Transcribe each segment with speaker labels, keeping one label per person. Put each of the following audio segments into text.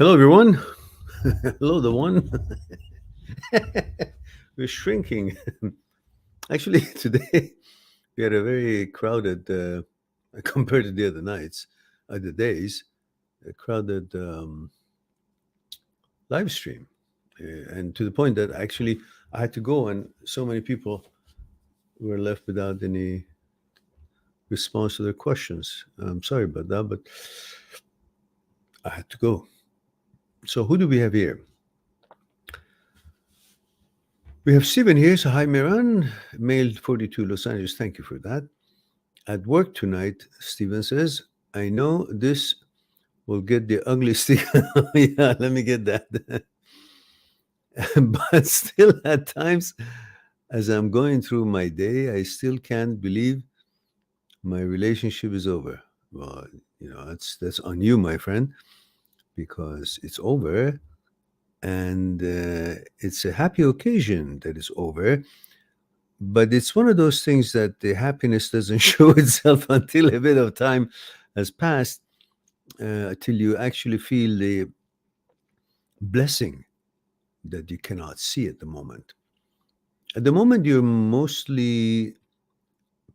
Speaker 1: Hello, everyone. Hello, the one. We're shrinking. Actually, today we had a very crowded, compared to the other nights, other days, a crowded live stream. And to the point that actually I had to go, and so many people were left without any response to their questions. I'm sorry about that, but I had to go. So, who do we have here? We have Steven here. So, hi, Miran, male 42, Los Angeles. Thank you for that. At work tonight, Steven says, I know this will get the ugly stick. Yeah, let me get that. But still, at times, as I'm going through my day, I still can't believe my relationship is over. Well, that's on you, my friend, because it's over, and it's a happy occasion that it's over. But it's one of those things that the happiness doesn't show itself until a bit of time has passed, till you actually feel the blessing that you cannot see at the moment. At the moment, you're mostly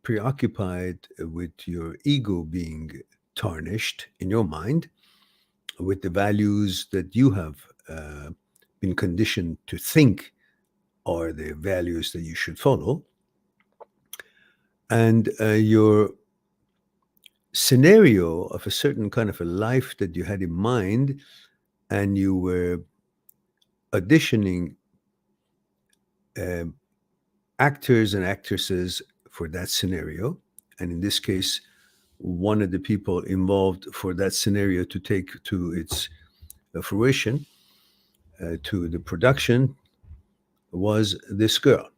Speaker 1: preoccupied with your ego being tarnished in your mind, with the values that you have been conditioned to think are the values that you should follow. And your scenario of a certain kind of a life that you had in mind, and you were auditioning actors and actresses for that scenario. And in this case, one of the people involved for that scenario to take to its fruition, to the production, was this girl.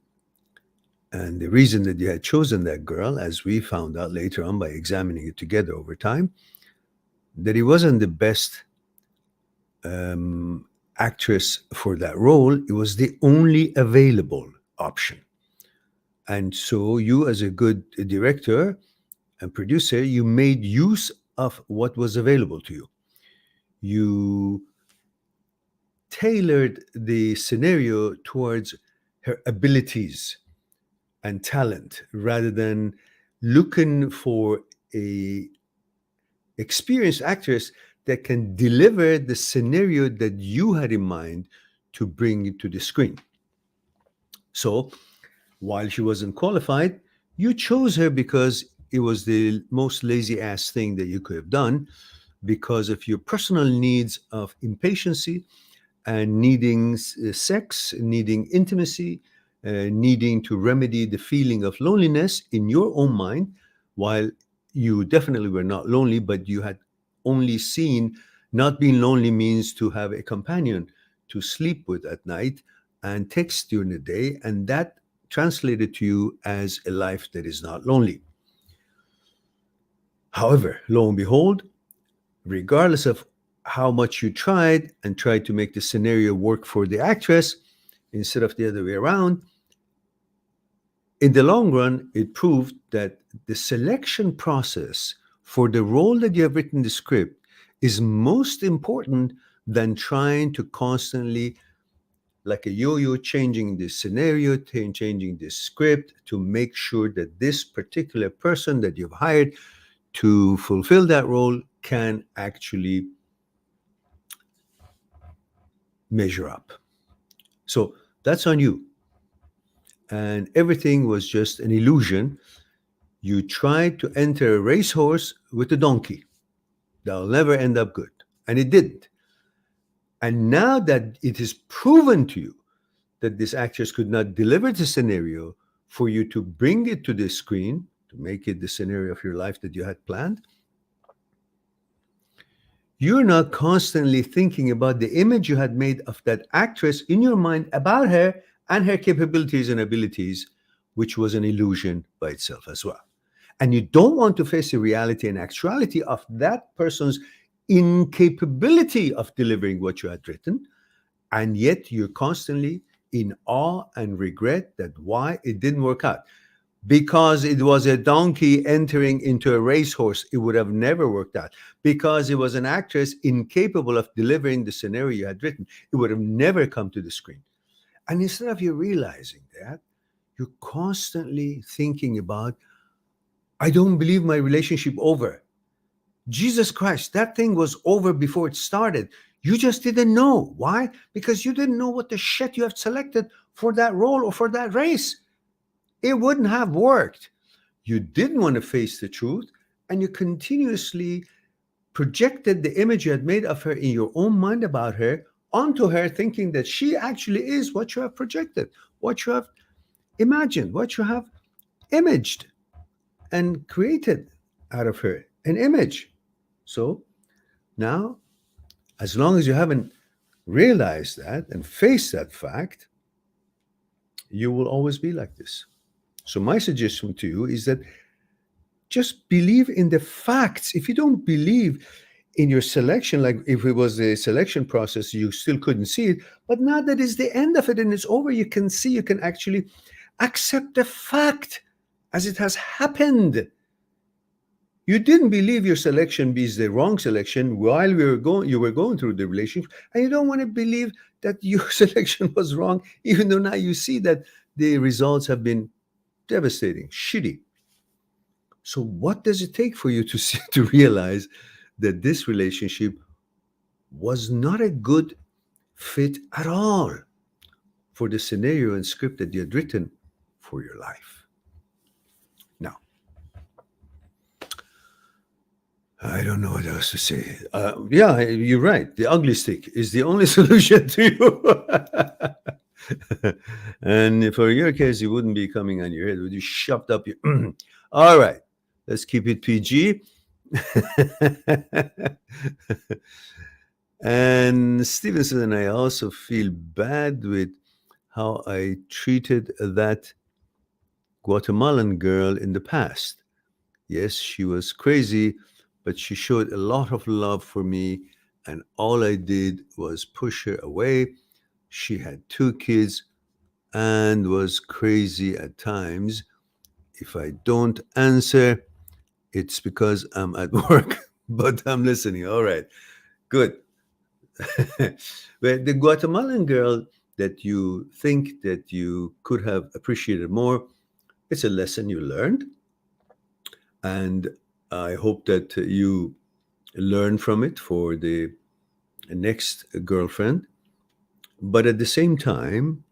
Speaker 1: And the reason that you had chosen that girl, as we found out later on by examining it together over time, that he wasn't the best actress for that role. It was the only available option. And so you, as a good director and producer, you made use of what was available to you. You tailored the scenario towards her abilities and talent, rather than looking for a experienced actress that can deliver the scenario that you had in mind to bring it to the screen. So while she wasn't qualified, you chose her because it was the most lazy ass thing that you could have done, because of your personal needs of impatience and needing sex, needing intimacy, needing to remedy the feeling of loneliness in your own mind, while you definitely were not lonely, but you had only seen not being lonely means to have a companion to sleep with at night and text during the day, and that translated to you as a life that is not lonely. However, lo and behold, regardless of how much you tried to make the scenario work for the actress instead of the other way around, in the long run, it proved that the selection process for the role that you have written the script is most important than trying to constantly, like a yo-yo, changing the scenario, changing the script to make sure that this particular person that you've hired to fulfill that role can actually measure up. So that's on you. And everything was just an illusion. You tried to enter a racehorse with a donkey. That'll never end up good. And it didn't. And now that it is proven to you that this actress could not deliver the scenario for you to bring it to the screen, to make it the scenario of your life that you had planned, you're not constantly thinking about the image you had made of that actress in your mind about her and her capabilities and abilities, which was an illusion by itself as well. And you don't want to face the reality and actuality of that person's incapability of delivering what you had written, and yet you're constantly in awe and regret that why it didn't work out. Because it was a donkey entering into a racehorse, it would have never worked out. Because it was an actress incapable of delivering the scenario you had written, it would have never come to the screen. And instead of you realizing that, you're constantly thinking about, I don't believe my relationship over. Jesus Christ, that thing was over before it started. You just didn't know. Why? Because you didn't know what the shit you have selected for that role or for that race. It wouldn't have worked. You didn't want to face the truth, and you continuously projected the image you had made of her in your own mind about her onto her, thinking that she actually is what you have projected, what you have imagined, what you have imaged and created out of her, an image. So now, as long as you haven't realized that and faced that fact, you will always be like this. So my suggestion to you is that just believe in the facts. If you don't believe in your selection, like if it was a selection process, you still couldn't see it. But now that is the end of it and it's over, you can see, you can actually accept the fact as it has happened. You didn't believe your selection is the wrong selection while you were going through the relationship, and you don't want to believe that your selection was wrong, even though now you see that the results have been devastating, shitty. So what does it take for you to see, to realize that this relationship was not a good fit at all for the scenario and script that you had written for your life? Now, I don't know what else to say. Yeah, you're right. The ugly stick is the only solution to you. And for your case, it wouldn't be coming on your head. Would you shoved up your... All right, let's keep it PG. And Stevenson and I also feel bad with how I treated that Guatemalan girl in the past. Yes, she was crazy, but she showed a lot of love for me, and all I did was push her away. She had 2 kids and was crazy at times. If I don't answer, it's because I'm at work, but I'm listening. All right, good. But the Guatemalan girl that you think that you could have appreciated more, it's a lesson you learned. And I hope that you learn from it for the next girlfriend. But at the same time,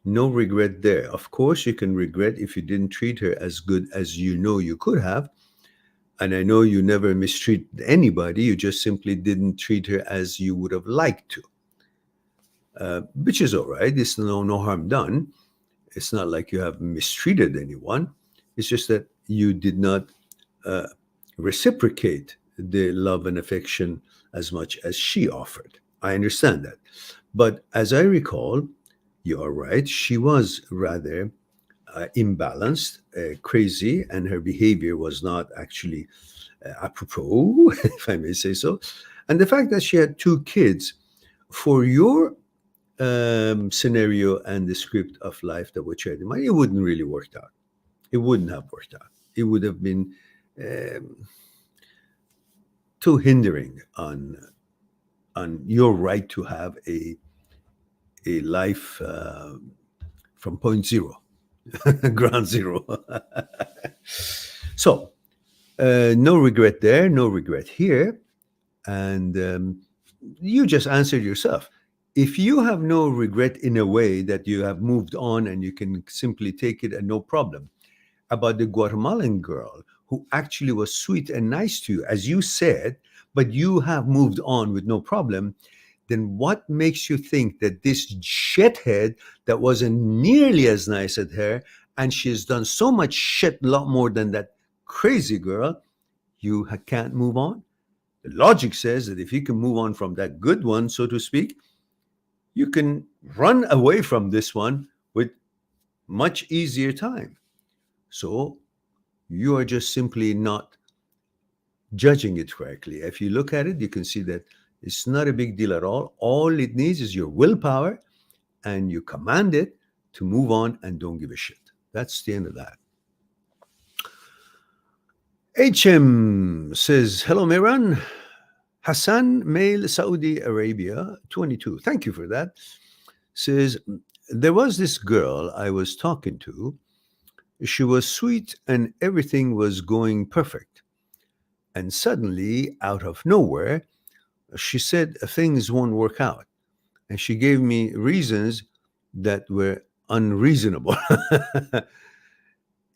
Speaker 1: no regret there. Of course, you can regret if you didn't treat her as good as you know you could have. And I know you never mistreat anybody. You just simply didn't treat her as you would have liked to, which is all right. It's no harm done. It's not like you have mistreated anyone. It's just that you did not reciprocate the love and affection as much as she offered. I understand that. But as I recall, you are right. She was rather imbalanced, crazy, and her behavior was not actually apropos, if I may say so. And the fact that she had 2 kids, for your scenario and the script of life that was shared in mind, it wouldn't really work out. It wouldn't have worked out. It would have been too hindering on your right to have a life from point zero, ground zero. So no regret there, no regret here. And you just answered yourself. If you have no regret in a way that you have moved on and you can simply take it and no problem, about the Guatemalan girl who actually was sweet and nice to you, as you said, but you have moved on with no problem, then what makes you think that this shithead that wasn't nearly as nice as her, and she's done so much shit, a lot more than that crazy girl, you can't move on? The logic says that if you can move on from that good one, so to speak, you can run away from this one with much easier time. So you are just simply not judging it correctly. If you look at it, you can see that it's not a big deal at all. All it needs is your willpower, and you command it to move on and don't give a shit. That's the end of that. HM says, hello, Mehran. Hassan, male, Saudi Arabia, 22. Thank you for that. Says, there was this girl I was talking to. She was sweet and everything was going perfect. And suddenly, out of nowhere, she said things won't work out. And she gave me reasons that were unreasonable.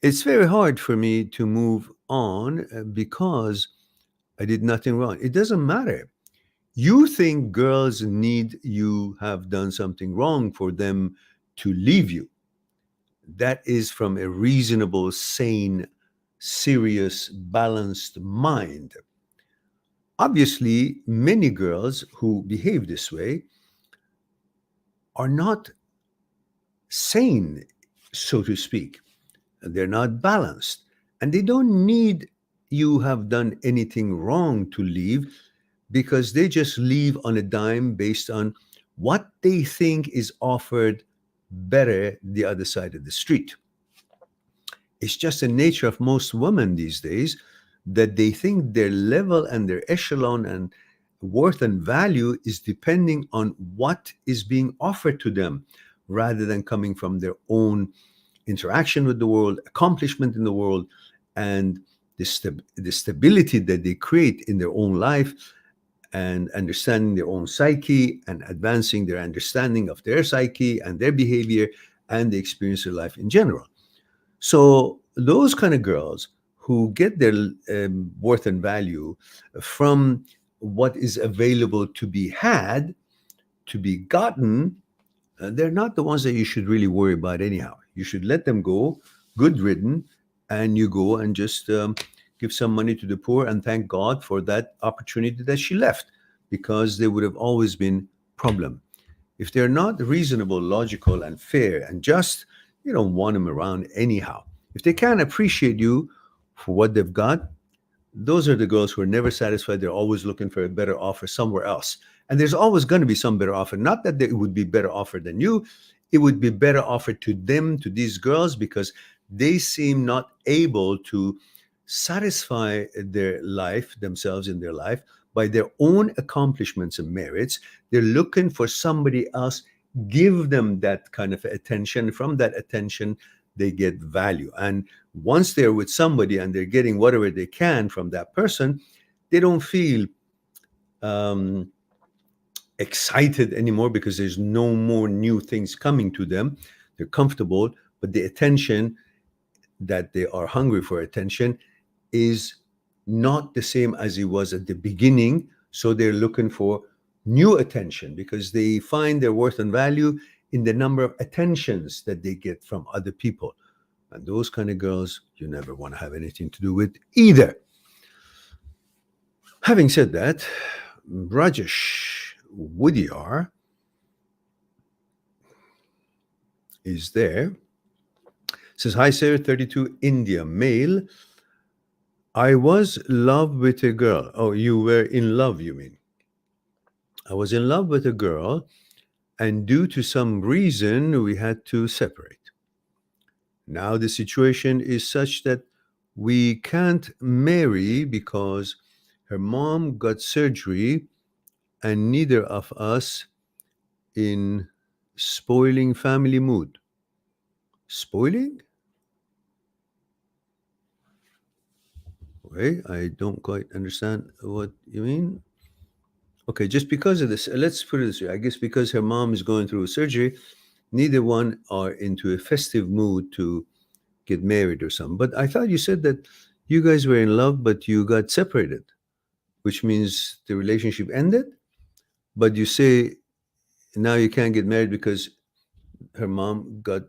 Speaker 1: It's very hard for me to move on because I did nothing wrong. It doesn't matter. You think girls need you have done something wrong for them to leave you. That is from a reasonable, sane, serious, balanced mind. Obviously, many girls who behave this way are not sane, so to speak. They're not balanced. And they don't need you have done anything wrong to leave, because they just leave on a dime based on what they think is offered better the other side of the street. It's just the nature of most women these days that they think their level and their echelon and worth and value is depending on what is being offered to them rather than coming from their own interaction with the world, accomplishment in the world, and the stability that they create in their own life, and understanding their own psyche and advancing their understanding of their psyche and their behavior and the experience of life in general. So those kind of girls who get their worth and value from what is available to be had, to be gotten, they're not the ones that you should really worry about anyhow. You should let them go, good ridden, and you go and just give some money to the poor and thank God for that opportunity that she left, because they would have always been problem. If they're not reasonable, logical, and fair and just, you don't want them around anyhow. If they can't appreciate you for what they've got, those are the girls who are never satisfied. They're always looking for a better offer somewhere else. And there's always going to be some better offer. Not that it would be better offer than you. It would be better offer to them, to these girls, because they seem not able to satisfy their life, themselves in their life, by their own accomplishments and merits. They're looking for somebody else give them that kind of attention. From that attention, they get value. And once they're with somebody and they're getting whatever they can from that person, they don't feel excited anymore because there's no more new things coming to them. They're comfortable, but the attention that they are hungry for attention is not the same as it was at the beginning. So they're looking for new attention because they find their worth and value in the number of attentions that they get from other people. And those kind of girls, you never want to have anything to do with either. Having said that, Rajesh Woodyar is there. Says, hi, Sarah, 32, India, male. I was in love with a girl. Oh, you were in love, you mean? I was in love with a girl, and due to some reason, we had to separate. Now the situation is such that we can't marry because her mom got surgery and neither of us in spoiling family mood. Spoiling? Okay, I don't quite understand what you mean. Okay, just because of this, let's put it this way. I guess because her mom is going through a surgery, neither one are into a festive mood to get married or something. But I thought you said that you guys were in love, but you got separated, which means the relationship ended. But you say now you can't get married because her mom got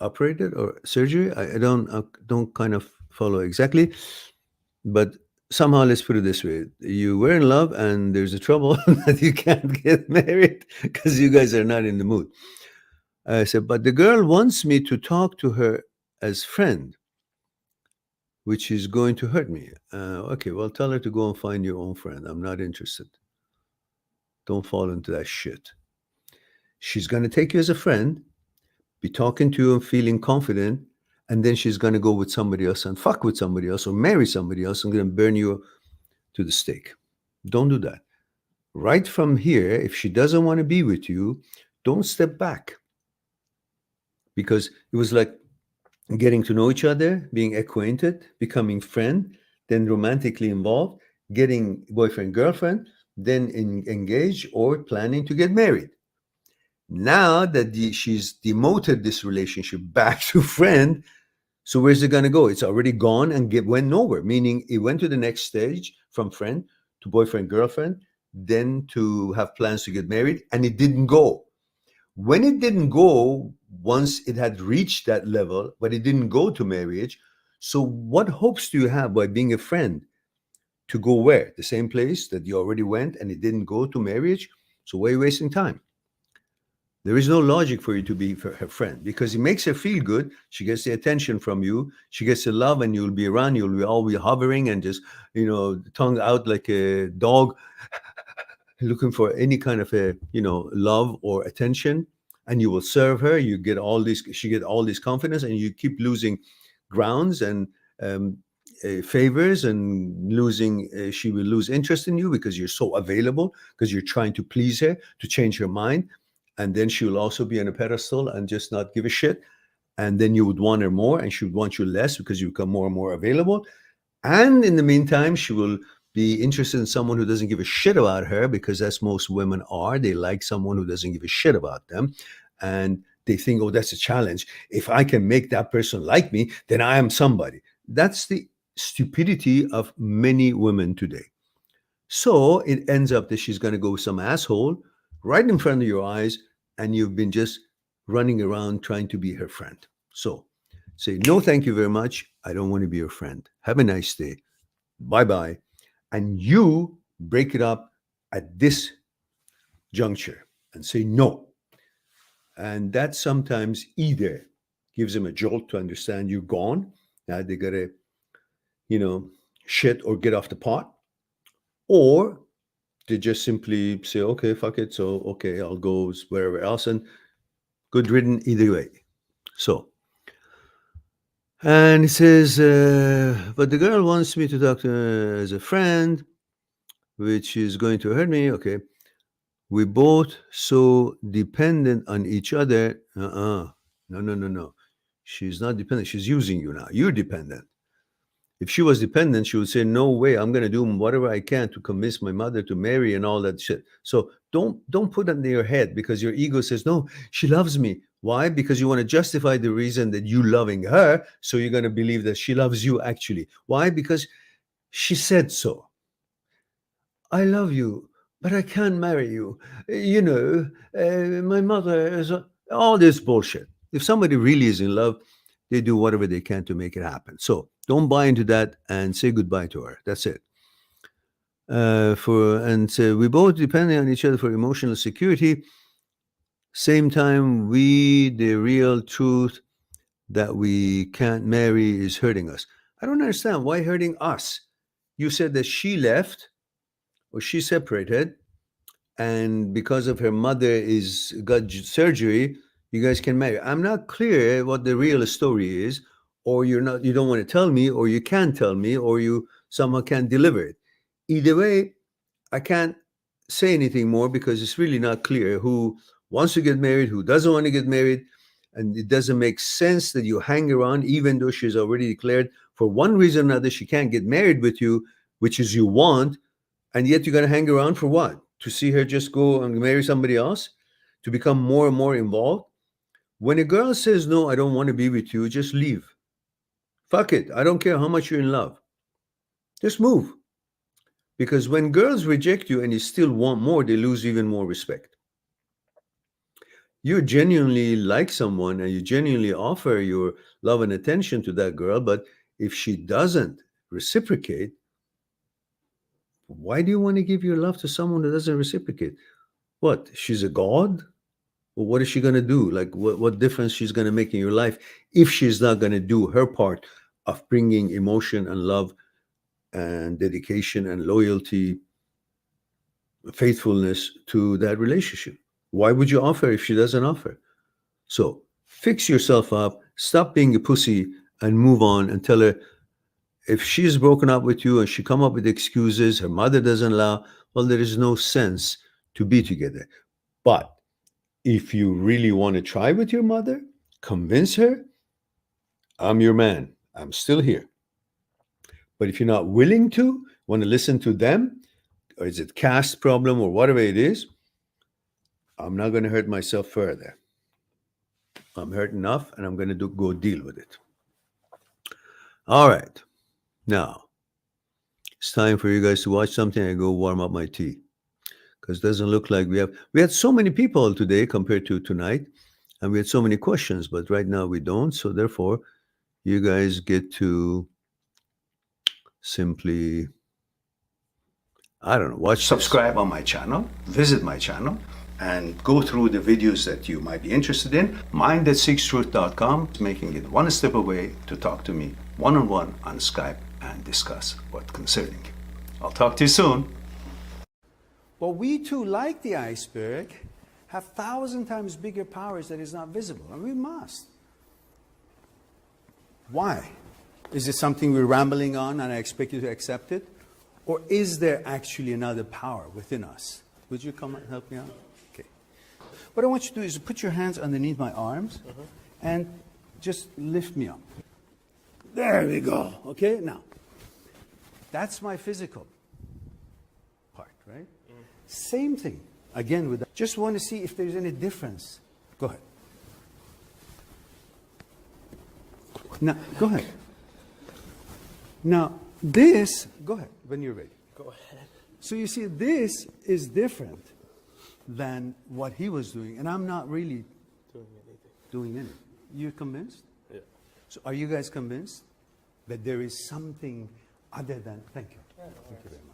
Speaker 1: operated or surgery. I don't kind of follow exactly, but somehow let's put it this way: you were in love, and there's a trouble that you can't get married because you guys are not in the mood. I said, but the girl wants me to talk to her as friend, which is going to hurt me. Okay, well, tell her to go and find your own friend. I'm not interested. Don't fall into that shit. She's going to take you as a friend, be talking to you and feeling confident, and then she's going to go with somebody else and fuck with somebody else or marry somebody else and going to burn you to the stake. Don't do that. Right from here, if she doesn't want to be with you, don't step back. Because it was like getting to know each other, being acquainted, becoming friend, then romantically involved, getting boyfriend, girlfriend, then engaged or planning to get married. Now that she's demoted this relationship back to friend, so where's it going to go? It's already gone and went nowhere, meaning it went to the next stage from friend to boyfriend, girlfriend, then to have plans to get married, and it didn't go. When it didn't go, once it had reached that level, but it didn't go to marriage, so what hopes do you have by being a friend to go where? The same place that you already went and it didn't go to marriage? So why are you wasting time? There is no logic for you to be her friend because it makes her feel good. She gets the attention from you. She gets the love and you'll be around. You'll be all be hovering and just, tongue out like a dog looking for any kind of a, love or attention. And you will serve her. You get all this, she get all this confidence and you keep losing grounds and favors and losing, she will lose interest in you because you're so available, because you're trying to please her, to change her mind. And then she will also be on a pedestal and just not give a shit. And then you would want her more and she would want you less because you become more and more available. And in the meantime, she will be interested in someone who doesn't give a shit about her because that's most women are. They like someone who doesn't give a shit about them. And they think, oh, that's a challenge. If I can make that person like me, then I am somebody. That's the stupidity of many women today. So it ends up that she's going to go with some asshole right in front of your eyes, and you've been just running around trying to be her friend. So say, no, thank you very much. I don't want to be your friend. Have a nice day. Bye-bye. And you break it up at this juncture and say no. And that sometimes either gives them a jolt to understand you're gone. Now they got to, shit or get off the pot. Or they just simply say, okay, fuck it. So, okay, I'll go wherever else. And good riddance either way. So, and it says, but the girl wants me to talk to her as a friend, which is going to hurt me. Okay. We both so dependent on each other. No. She's not dependent. She's using you now. You're dependent. If she was dependent, she would say, no way, I'm going to do whatever I can to convince my mother to marry and all that shit. So don't put that in your head because your ego says, no, she loves me. Why? Because you want to justify the reason that you loving her. So you're going to believe that she loves you actually. Why? Because she said so. I love you, but I can't marry you. My mother is all this bullshit. If somebody really is in love, they do whatever they can to make it happen. So don't buy into that and say goodbye to her. That's it. So we both depending on each other for emotional security. Same time, the real truth that we can't marry is hurting us. I don't understand why hurting us. You said that she left or she separated, and because of her mother got surgery, you guys can marry. I'm not clear what the real story is, or you don't want to tell me, or you can't tell me, or you somehow can't deliver it. Either way, I can't say anything more because it's really not clear who wants to get married, who doesn't want to get married. And it doesn't make sense that you hang around, even though she's already declared for one reason or another she can't get married with you, which is you want, and yet you're going to hang around for what? To see her just go and marry somebody else? To become more and more involved? When a girl says, no, I don't want to be with you, just leave. Fuck it. I don't care how much you're in love. Just move. Because when girls reject you and you still want more, they lose even more respect. You genuinely like someone and you genuinely offer your love and attention to that girl, but if she doesn't reciprocate, why do you want to give your love to someone that doesn't reciprocate? What? She's a god? Well, what is she going to do? Like, what difference she's going to make in your life if she's not going to do her part of bringing emotion and love and dedication and loyalty, faithfulness to that relationship? Why would you offer if she doesn't offer? So fix yourself up. Stop being a pussy and move on and tell her, if she's broken up with you and she come up with excuses, her mother doesn't allow, well, there is no sense to be together. But if you really want to try with your mother, convince her, I'm your man. I'm still here. But if you're not willing to, want to listen to them, or is it caste problem or whatever it is, I'm not going to hurt myself further. I'm hurt enough, and I'm going to go deal with it. All right. Now, it's time for you guys to watch something and go warm up my tea. Because it doesn't look like we had so many people today compared to tonight, and we had so many questions, but right now we don't. So therefore, you guys get to simply, I don't know, watch, subscribe on my channel, visit my channel, and go through the videos that you might be interested in. Mind@seekstruth.com is making it one step away to talk to me one-on-one on Skype and discuss what concerning you. I'll talk to you soon. Well, we too, like the iceberg, have 1,000 times bigger powers that is not visible, and we must. Why? Is it something we're rambling on and I expect you to accept it? Or is there actually another power within us? Would you come and help me out? Okay. What I want you to do is put your hands underneath my arms and just lift me up. There we go. Okay, now, that's my physical part, right? Same thing, again, with that. Just want to see if there's any difference. Go ahead. Now, go ahead. Now, this, go ahead, when you're ready.
Speaker 2: Go ahead.
Speaker 1: So you see, this is different than what he was doing, and I'm not really doing anything. You're convinced?
Speaker 2: Yeah.
Speaker 1: So are you guys convinced that there is something other than, thank you.
Speaker 2: Yeah,
Speaker 1: Thank you very much.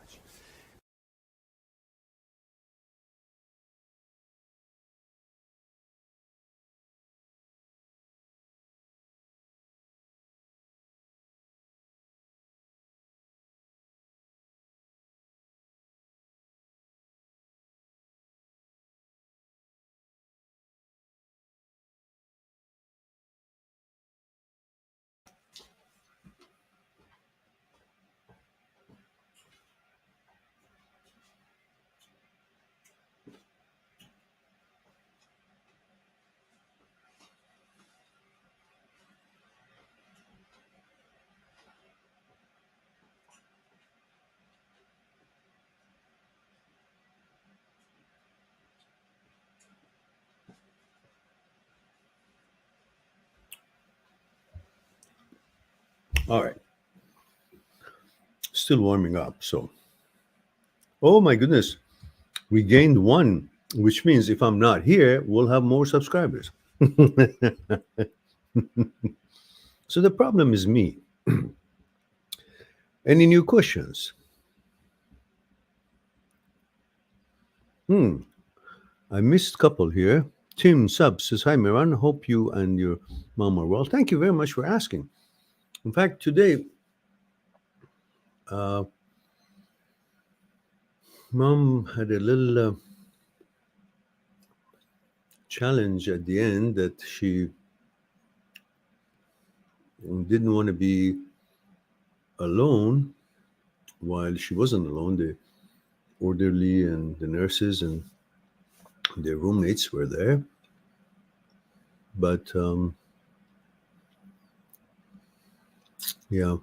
Speaker 1: All right. Still warming up, so. Oh my goodness. We gained one, which means if I'm not here, we'll have more subscribers. So the problem is me. Any new questions? I missed a couple here. Tim Sub says, hi, Miran. Hope you and your mom are well. Thank you very much for asking. In fact, today, Mom had a little challenge at the end that she didn't want to be alone while she wasn't alone. The orderly and the nurses and their roommates were there. But yeah,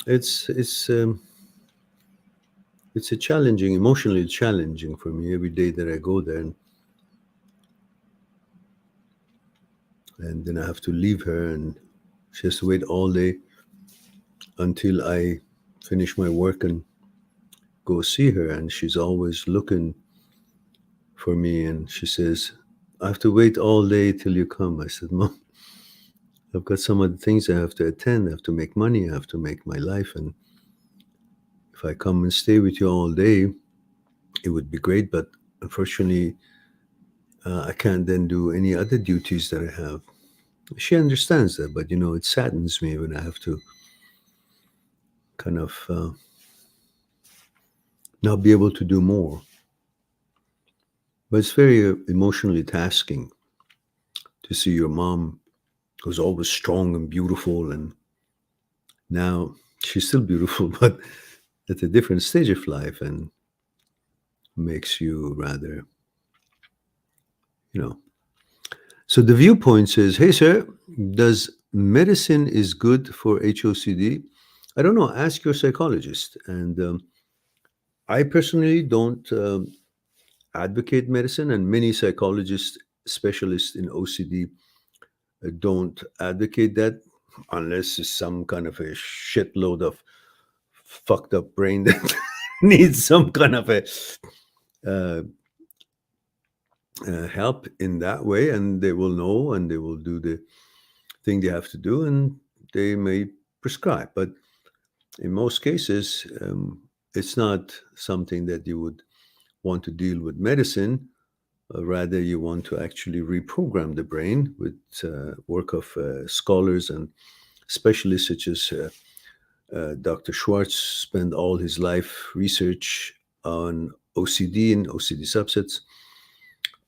Speaker 1: it's a challenging, emotionally challenging for me every day that I go there, and then I have to leave her, and she has to wait all day until I finish my work and go see her. And she's always looking for me, and she says, I have to wait all day till you come. I said, Mom, I've got some other things I have to attend. I have to make money. I have to make my life. And if I come and stay with you all day, it would be great. But unfortunately, I can't then do any other duties that I have. She understands that, but it saddens me when I have to kind of not be able to do more. But it's very emotionally tasking to to see your mom, who's always strong and beautiful, and now she's still beautiful, but at a different stage of life, and makes you rather, you know. So the viewpoint says, hey, sir, does medicine is good for HOCD? I don't know. Ask your psychologist. And I personally don't advocate medicine, and many psychologists, specialists in OCD, don't advocate that unless it's some kind of a shitload of fucked up brain that needs some kind of a help in that way, and they will know and they will do the thing they have to do, and they may prescribe. But in most cases, it's not something that you would want to deal with medicine. Rather, you want to actually reprogram the brain with work of scholars and specialists such as Dr. Schwartz spent all his life research on OCD and OCD subsets,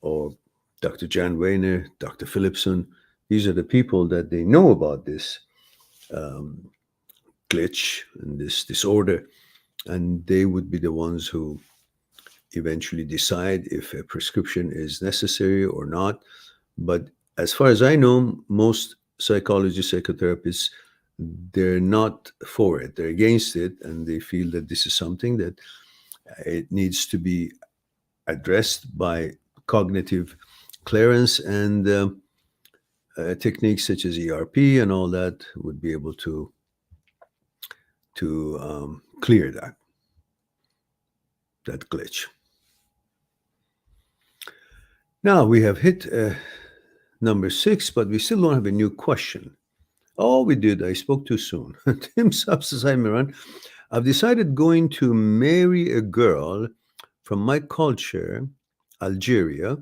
Speaker 1: or Dr. Jan Weiner, Dr. Philipson. These are the people that they know about this glitch and this disorder, and they would be the ones who eventually decide if a prescription is necessary or not. But as far as I know, most psychologists, psychotherapists, they're not for it. They're against it, and they feel that this is something that it needs to be addressed by cognitive clearance, and techniques such as ERP and all that would be able to clear that glitch. Now we have hit number 6, but we still don't have a new question. Oh, we did. I spoke too soon. Tim Subs says, hi, Miran. I've decided going to marry a girl from my culture, Algeria,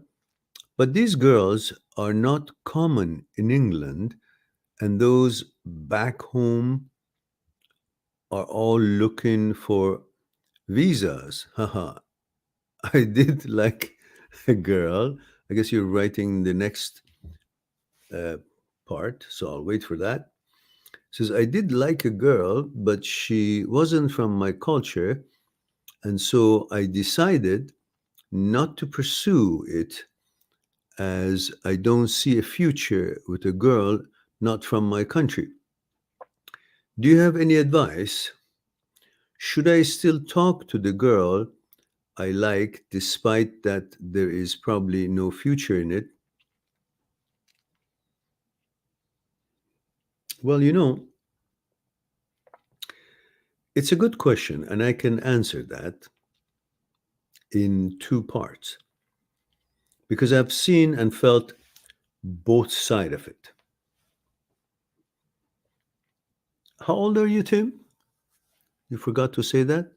Speaker 1: but these girls are not common in England, and those back home are all looking for visas. Haha. I did like a girl. I guess you're writing the next part, so I'll wait for that. It says, I did like a girl, but she wasn't from my culture, and so I decided not to pursue it, as I don't see a future with a girl not from my country. Do you have any advice? Should I still talk to the girl I like, despite that there is probably no future in it? Well, it's a good question, and I can answer that in 2 parts, because I've seen and felt both sides of it. How old are you, Tim? You forgot to say that?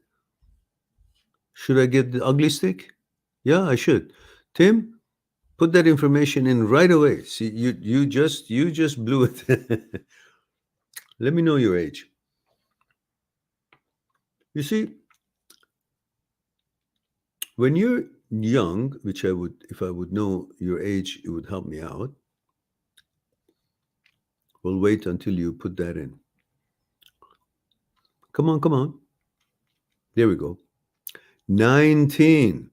Speaker 1: Should I get the ugly stick? Yeah, I should. Tim, put that information in right away. See, you just blew it. Let me know your age. You see, when you're young, which I would, if I would know your age, it would help me out. We'll wait until you put that in. Come on. There we go. 19.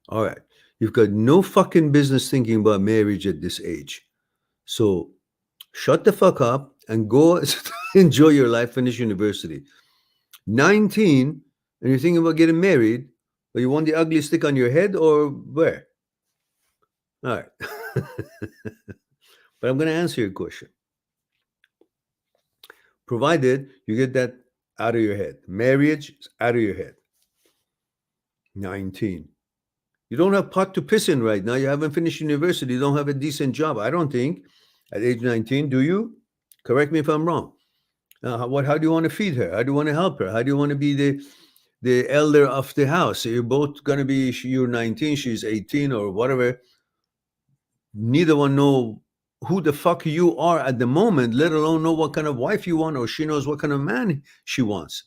Speaker 1: All right. You've got no fucking business thinking about marriage at this age. So shut the fuck up and go enjoy your life, finish university. 19, and you're thinking about getting married, but you want the ugly stick on your head or where? All right. But I'm going to answer your question. Provided you get that out of your head. Marriage is out of your head. 19. You don't have pot to piss in right now. You haven't finished university. You don't have a decent job. I don't think at age 19, do you? Correct me if I'm wrong. How do you want to feed her? How do you want to help her? How do you want to be the elder of the house? So you're both going to be, you're 19, she's 18 or whatever. Neither one know who the fuck you are at the moment, let alone know what kind of wife you want, or she knows what kind of man she wants.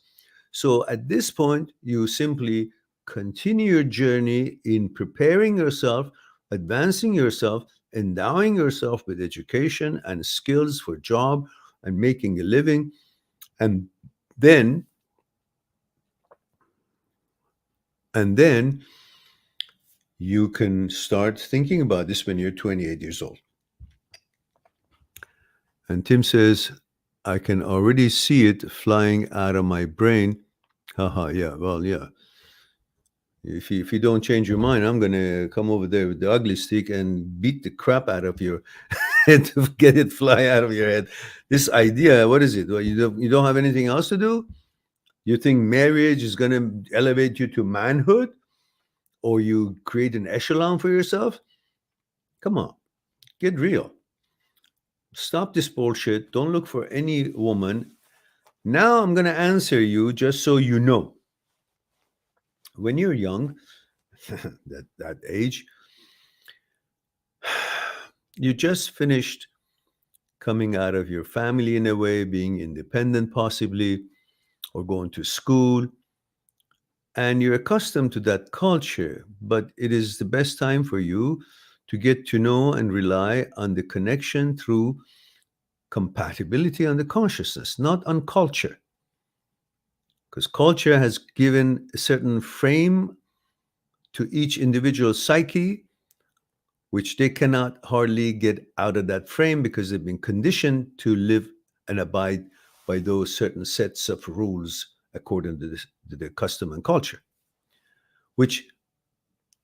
Speaker 1: So at this point, you simply continue your journey in preparing yourself, advancing yourself, endowing yourself with education and skills for job and making a living. And then you can start thinking about this when you're 28 years old. And Tim says, I can already see it flying out of my brain. Haha, yeah, well, yeah. If you don't change your mind, I'm going to come over there with the ugly stick and beat the crap out of your head to get it fly out of your head. This idea, what is it? Well, you don't have anything else to do? You think marriage is going to elevate you to manhood? Or you create an echelon for yourself? Come on, get real. Stop this bullshit. Don't look for any woman. Now I'm going to answer you just so you know. When you're young, that age, you just finished coming out of your family in a way, being independent possibly, or going to school. And you're accustomed to that culture, but it is the best time for you to get to know and rely on the connection through compatibility on the consciousness, not on culture. Because culture has given a certain frame to each individual psyche, which they cannot hardly get out of that frame because they've been conditioned to live and abide by those certain sets of rules according to the custom and culture, which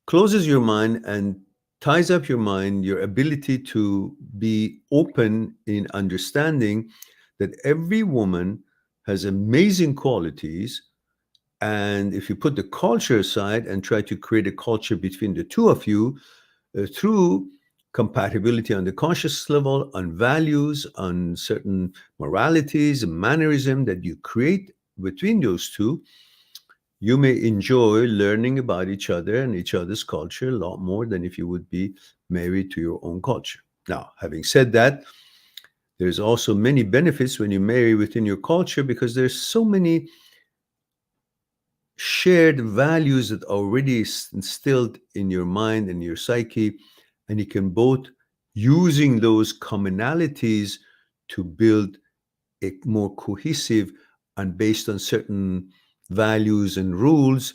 Speaker 1: closes your mind and ties up your mind, your ability to be open in understanding that every woman has amazing qualities. And if you put the culture aside and try to create a culture between the two of you through compatibility on the conscious level, on values, on certain moralities and mannerism that you create between those two, you may enjoy learning about each other and each other's culture a lot more than if you would be married to your own culture. Now, having said that, there's also many benefits when you marry within your culture because there's so many shared values that are already instilled in your mind and your psyche, and you can both using those commonalities to build a more cohesive and based on certain values and rules,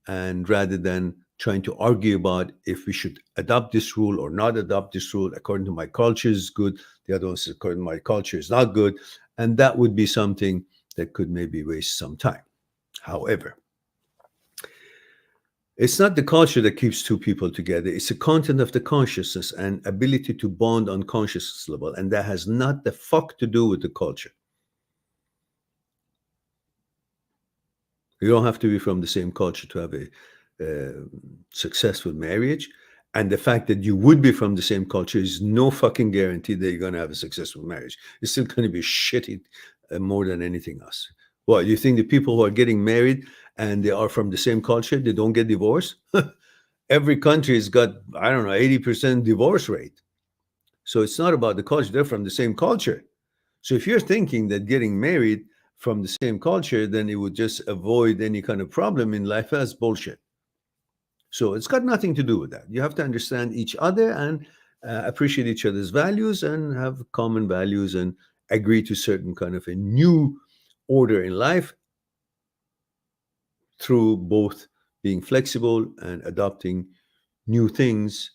Speaker 1: and rather than trying to argue about if we should adopt this rule or not adopt this rule, according to my culture is good, the other one says according to my culture is not good, and that would be something that could maybe waste some time. However, it's not the culture that keeps two people together. It's the content of the consciousness and ability to bond on consciousness level. And that has not the fuck to do with the culture. You don't have to be from the same culture to have a successful marriage. And the fact that you would be from the same culture is no fucking guarantee that you're going to have a successful marriage. It's still going to be shitty more than anything else. What, you think the people who are getting married and they are from the same culture, they don't get divorced? Every country has got, 80% divorce rate. So it's not about the culture. They're from the same culture. So if you're thinking that getting married from the same culture, then it would just avoid any kind of problem in life, that's bullshit. So it's got nothing to do with that. You have to understand each other and appreciate each other's values and have common values and agree to certain kind of a new order in life through both being flexible and adopting new things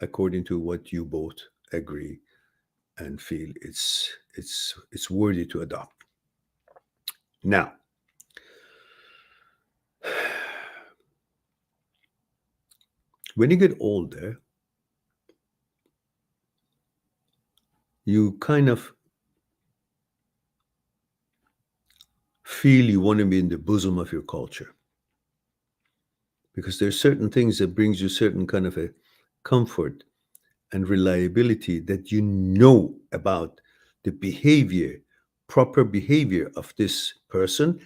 Speaker 1: according to what you both agree and feel it's worthy to adopt. Now, when you get older, you kind of feel you want to be in the bosom of your culture because there's certain things that brings you certain kind of a comfort and reliability that you know about the behavior, proper behavior of this person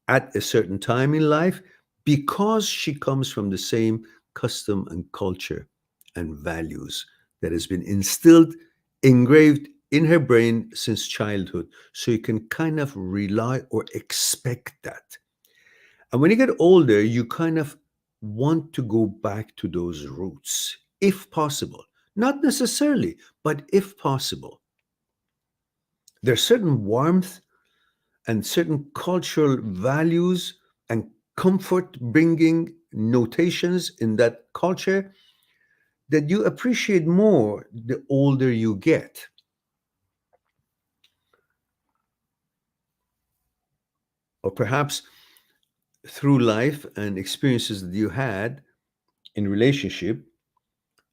Speaker 1: at a certain time in life because she comes from the same custom and culture and values that has been instilled, engraved in her brain since childhood. So you can kind of rely or expect that. And when you get older, you kind of want to go back to those roots, if possible. Not necessarily, but if possible. There's certain warmth and certain cultural values and comfort bringing notations in that culture that you appreciate more the older you get. Or perhaps through life and experiences that you had in relationship,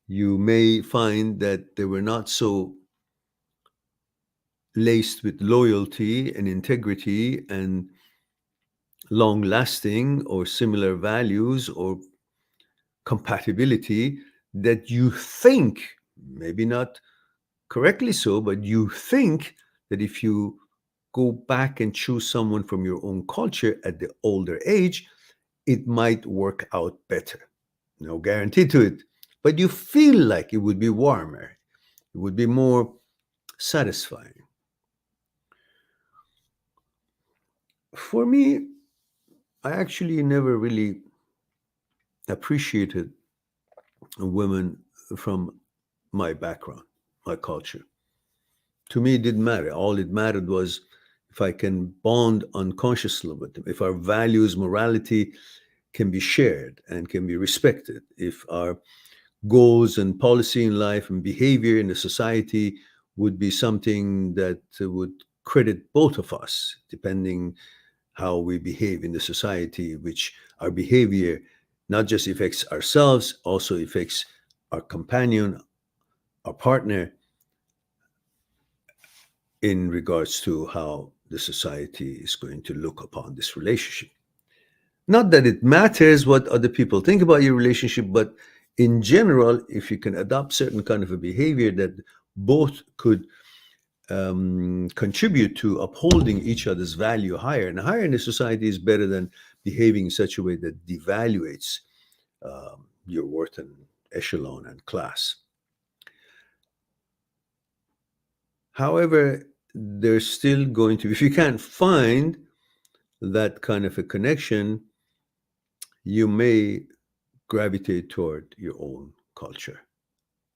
Speaker 1: you may find that they were not so laced with loyalty and integrity and long lasting or similar values or compatibility that you think, maybe not correctly so, but you think that if you go back and choose someone from your own culture at the older age, it might work out better. No guarantee to it, but you feel like it would be warmer, it would be more satisfying. For me, I actually never really appreciated women from my background, my culture. To me, it didn't matter. All it mattered was if I can bond unconsciously with them, if our values, morality can be shared and can be respected, if our goals and policy in life and behavior in the society would be something that would credit both of us, depending how we behave in the society, which our behavior not just affects ourselves, also affects our companion, our partner, in regards to how the society is going to look upon this relationship. Not that it matters what other people think about your relationship, but in general, if you can adopt certain kind of a behavior that both could contribute to upholding each other's value higher, and higher in the society is better than behaving in such a way that devaluates your worth and echelon and class. However, there's still going to be, if you can't find that kind of a connection, you may gravitate toward your own culture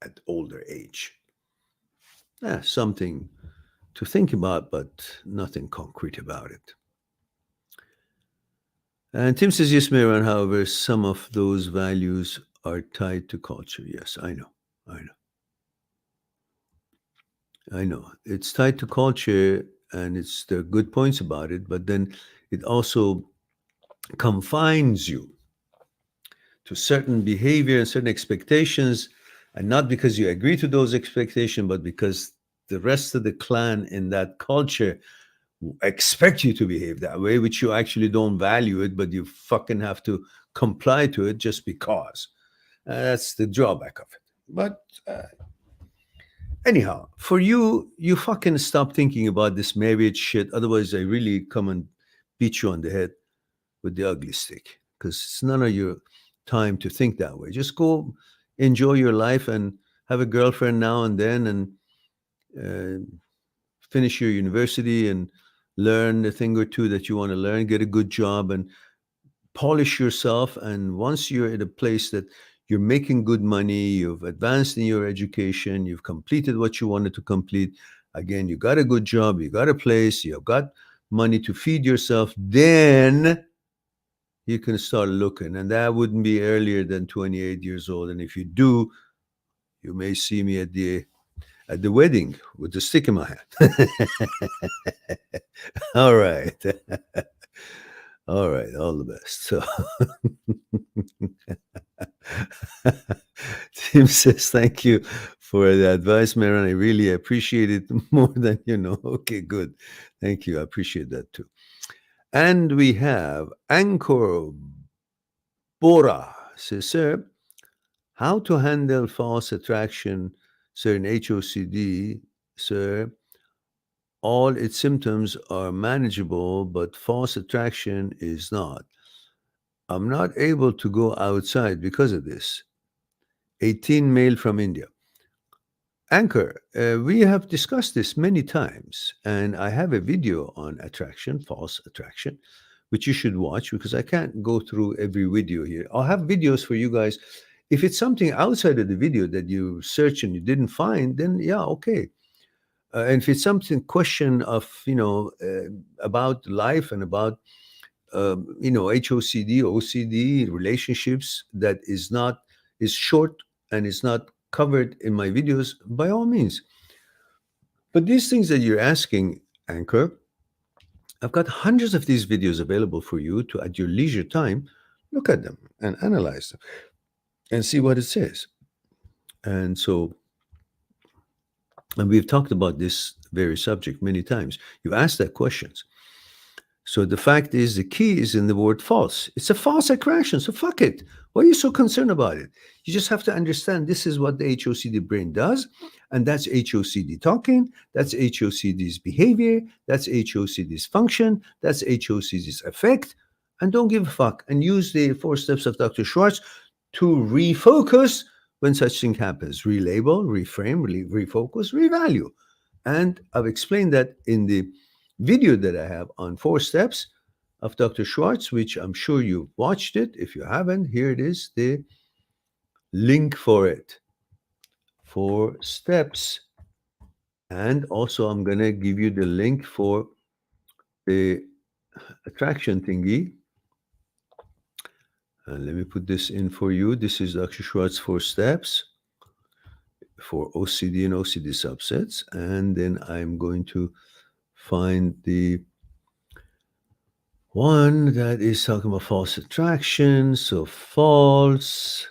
Speaker 1: at older age. Something to think about, but nothing concrete about it. And Tim says, yes, Mehran, however, some of those values are tied to culture. Yes, I know. I know. It's tied to culture and there are good points about it, but then it also confines you to certain behavior and certain expectations, and not because you agree to those expectations, but because the rest of the clan in that culture expect you to behave that way, which you actually don't value it, but you fucking have to comply to it just because. That's the drawback of it. But anyhow, for you, you fucking stop thinking about this marriage shit. Otherwise, I really come and beat you on the head with the ugly stick, because it's none of your time to think that way. Just go enjoy your life and have a girlfriend now and then, and finish your university and learn a thing or two that you want to learn, get a good job and polish yourself. And once you're at a place that you're making good money, you've advanced in your education, you've completed what you wanted to complete, again, you got a good job, you got a place, you've got money to feed yourself, then you can start looking. And that wouldn't be earlier than 28 years old. And if you do, you may see me at the wedding with the stick in my hand. All right. All right. All the best. So Tim says, thank you for the advice, Mehran. I really appreciate it more than you know. Okay, good. Thank you. I appreciate that too. And we have Anchor Bora says, sir, how to handle false attraction, sir, in HOCD, sir? All its symptoms are manageable, but false attraction is not. I'm not able to go outside because of this. 18 male from India. Anchor, we have discussed this many times, and I have a video on attraction, false attraction, which you should watch because I can't go through every video here. I'll have videos for you guys If it's something outside of the video that you search and you didn't find, then yeah, okay. And if it's something question of, about life and about, HOCD, OCD, relationships that is short and is not covered in my videos, by all means. But these things that you're asking, Anchor, I've got hundreds of these videos available for you to, at your leisure time, look at them and analyze them and see what it says. And so, and we've talked about this very subject many times. You asked that questions. So the fact is, the key is in the word false. It's a false attraction, so fuck it. Why are you so concerned about it? You just have to understand this is what the HOCD brain does, and that's HOCD talking, that's HOCD's behavior, that's HOCD's function, that's HOCD's effect, and don't give a fuck. And use the 4 steps of Dr. Schwartz to refocus when such thing happens. Relabel, reframe, refocus, revalue. And I've explained that in the video that I have on 4 steps of Dr. Schwartz, which I'm sure you've watched it. If you haven't, here it is, the link for it. 4 steps. And also I'm going to give you the link for the attraction thingy. Let me put this in for you. This is Dr. Schwartz 4 steps for OCD and OCD subsets. And then I'm going to find the one that is talking about false attraction. So false.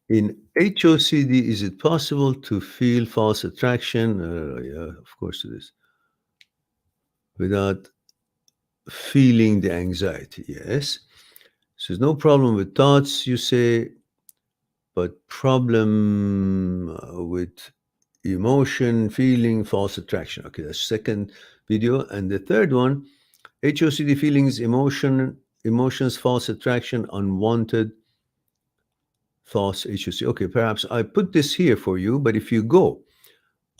Speaker 1: In HOCD, is it possible to feel false attraction? Yeah, of course it is. Without feeling the anxiety, yes. So there's no problem with thoughts, you say, but problem with emotion, feeling, false attraction. Okay, that's second video. And the third one, HOCD feelings, emotions, false attraction, unwanted thoughts, HOCD. Okay, perhaps I put this here for you, but if you go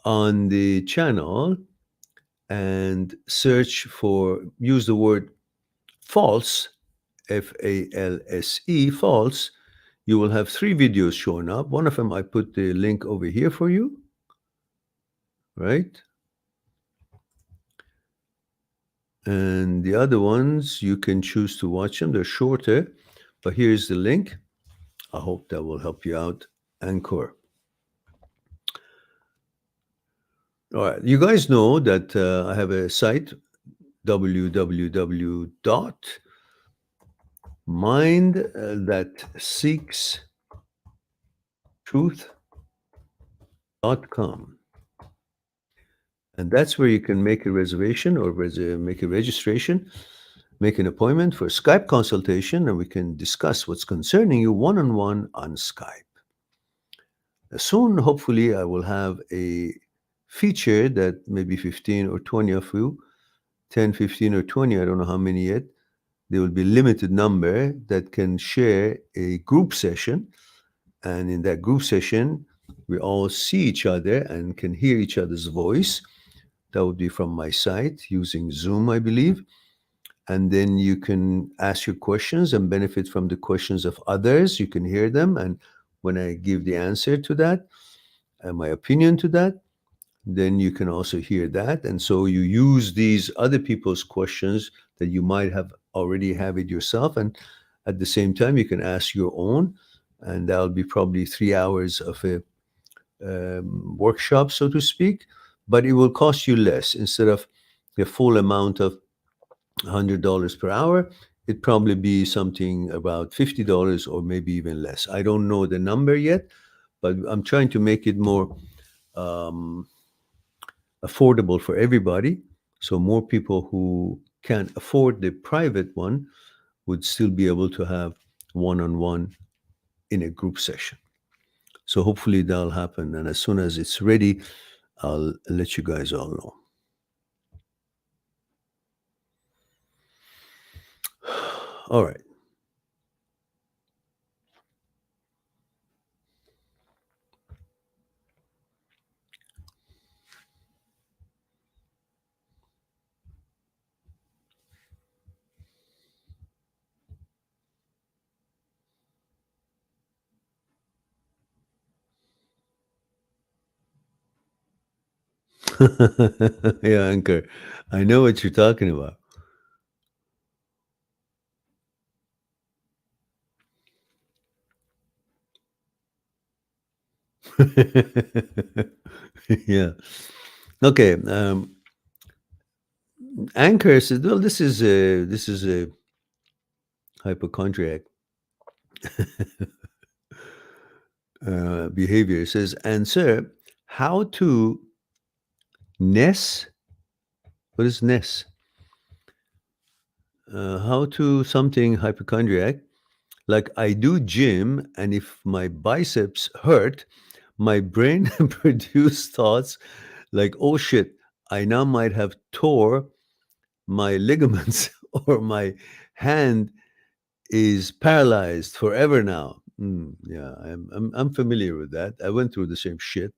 Speaker 1: on the channel and search for, use the word false, FALSE, false, you will have 3 videos showing up. One of them, I put the link over here for you, right? And the other ones, you can choose to watch them. They're shorter, but here's the link. I hope that will help you out, Anchor. All right, you guys know that I have a site, www.mindthatseekstruth.com. And that's where you can make a reservation or make a registration, make an appointment for a Skype consultation, and we can discuss what's concerning you one-on-one on Skype. Soon, hopefully, I will have a feature that maybe 15 or 20 of you, 10, 15, or 20, I don't know how many yet, there will be a limited number that can share a group session. And in that group session, we all see each other and can hear each other's voice. That would be from my site using Zoom, I believe. And then you can ask your questions and benefit from the questions of others. You can hear them. And when I give the answer to that and my opinion to that, then you can also hear that. And so you use these other people's questions that you might have already have it yourself. And at the same time, you can ask your own. And that'll be probably 3 hours of a workshop, so to speak. But it will cost you less. Instead of the full amount of $100 per hour, it'd probably be something about $50 or maybe even less. I don't know the number yet, but I'm trying to make it more affordable for everybody. So more people who can't afford the private one would still be able to have one-on-one in a group session. So hopefully that'll happen. And as soon as it's ready, I'll let you guys all know. All right. Yeah, Anchor. I know what you're talking about. Yeah. Okay. Anchor says, well, this is a hypochondriac behavior. It says, and sir, how to ness? What is ness? How to something hypochondriac? Like I do gym, and if my biceps hurt, my brain produce thoughts like, "Oh shit, I now might have tore my ligaments, or my hand is paralyzed forever now." Yeah, I'm familiar with that. I went through the same shit.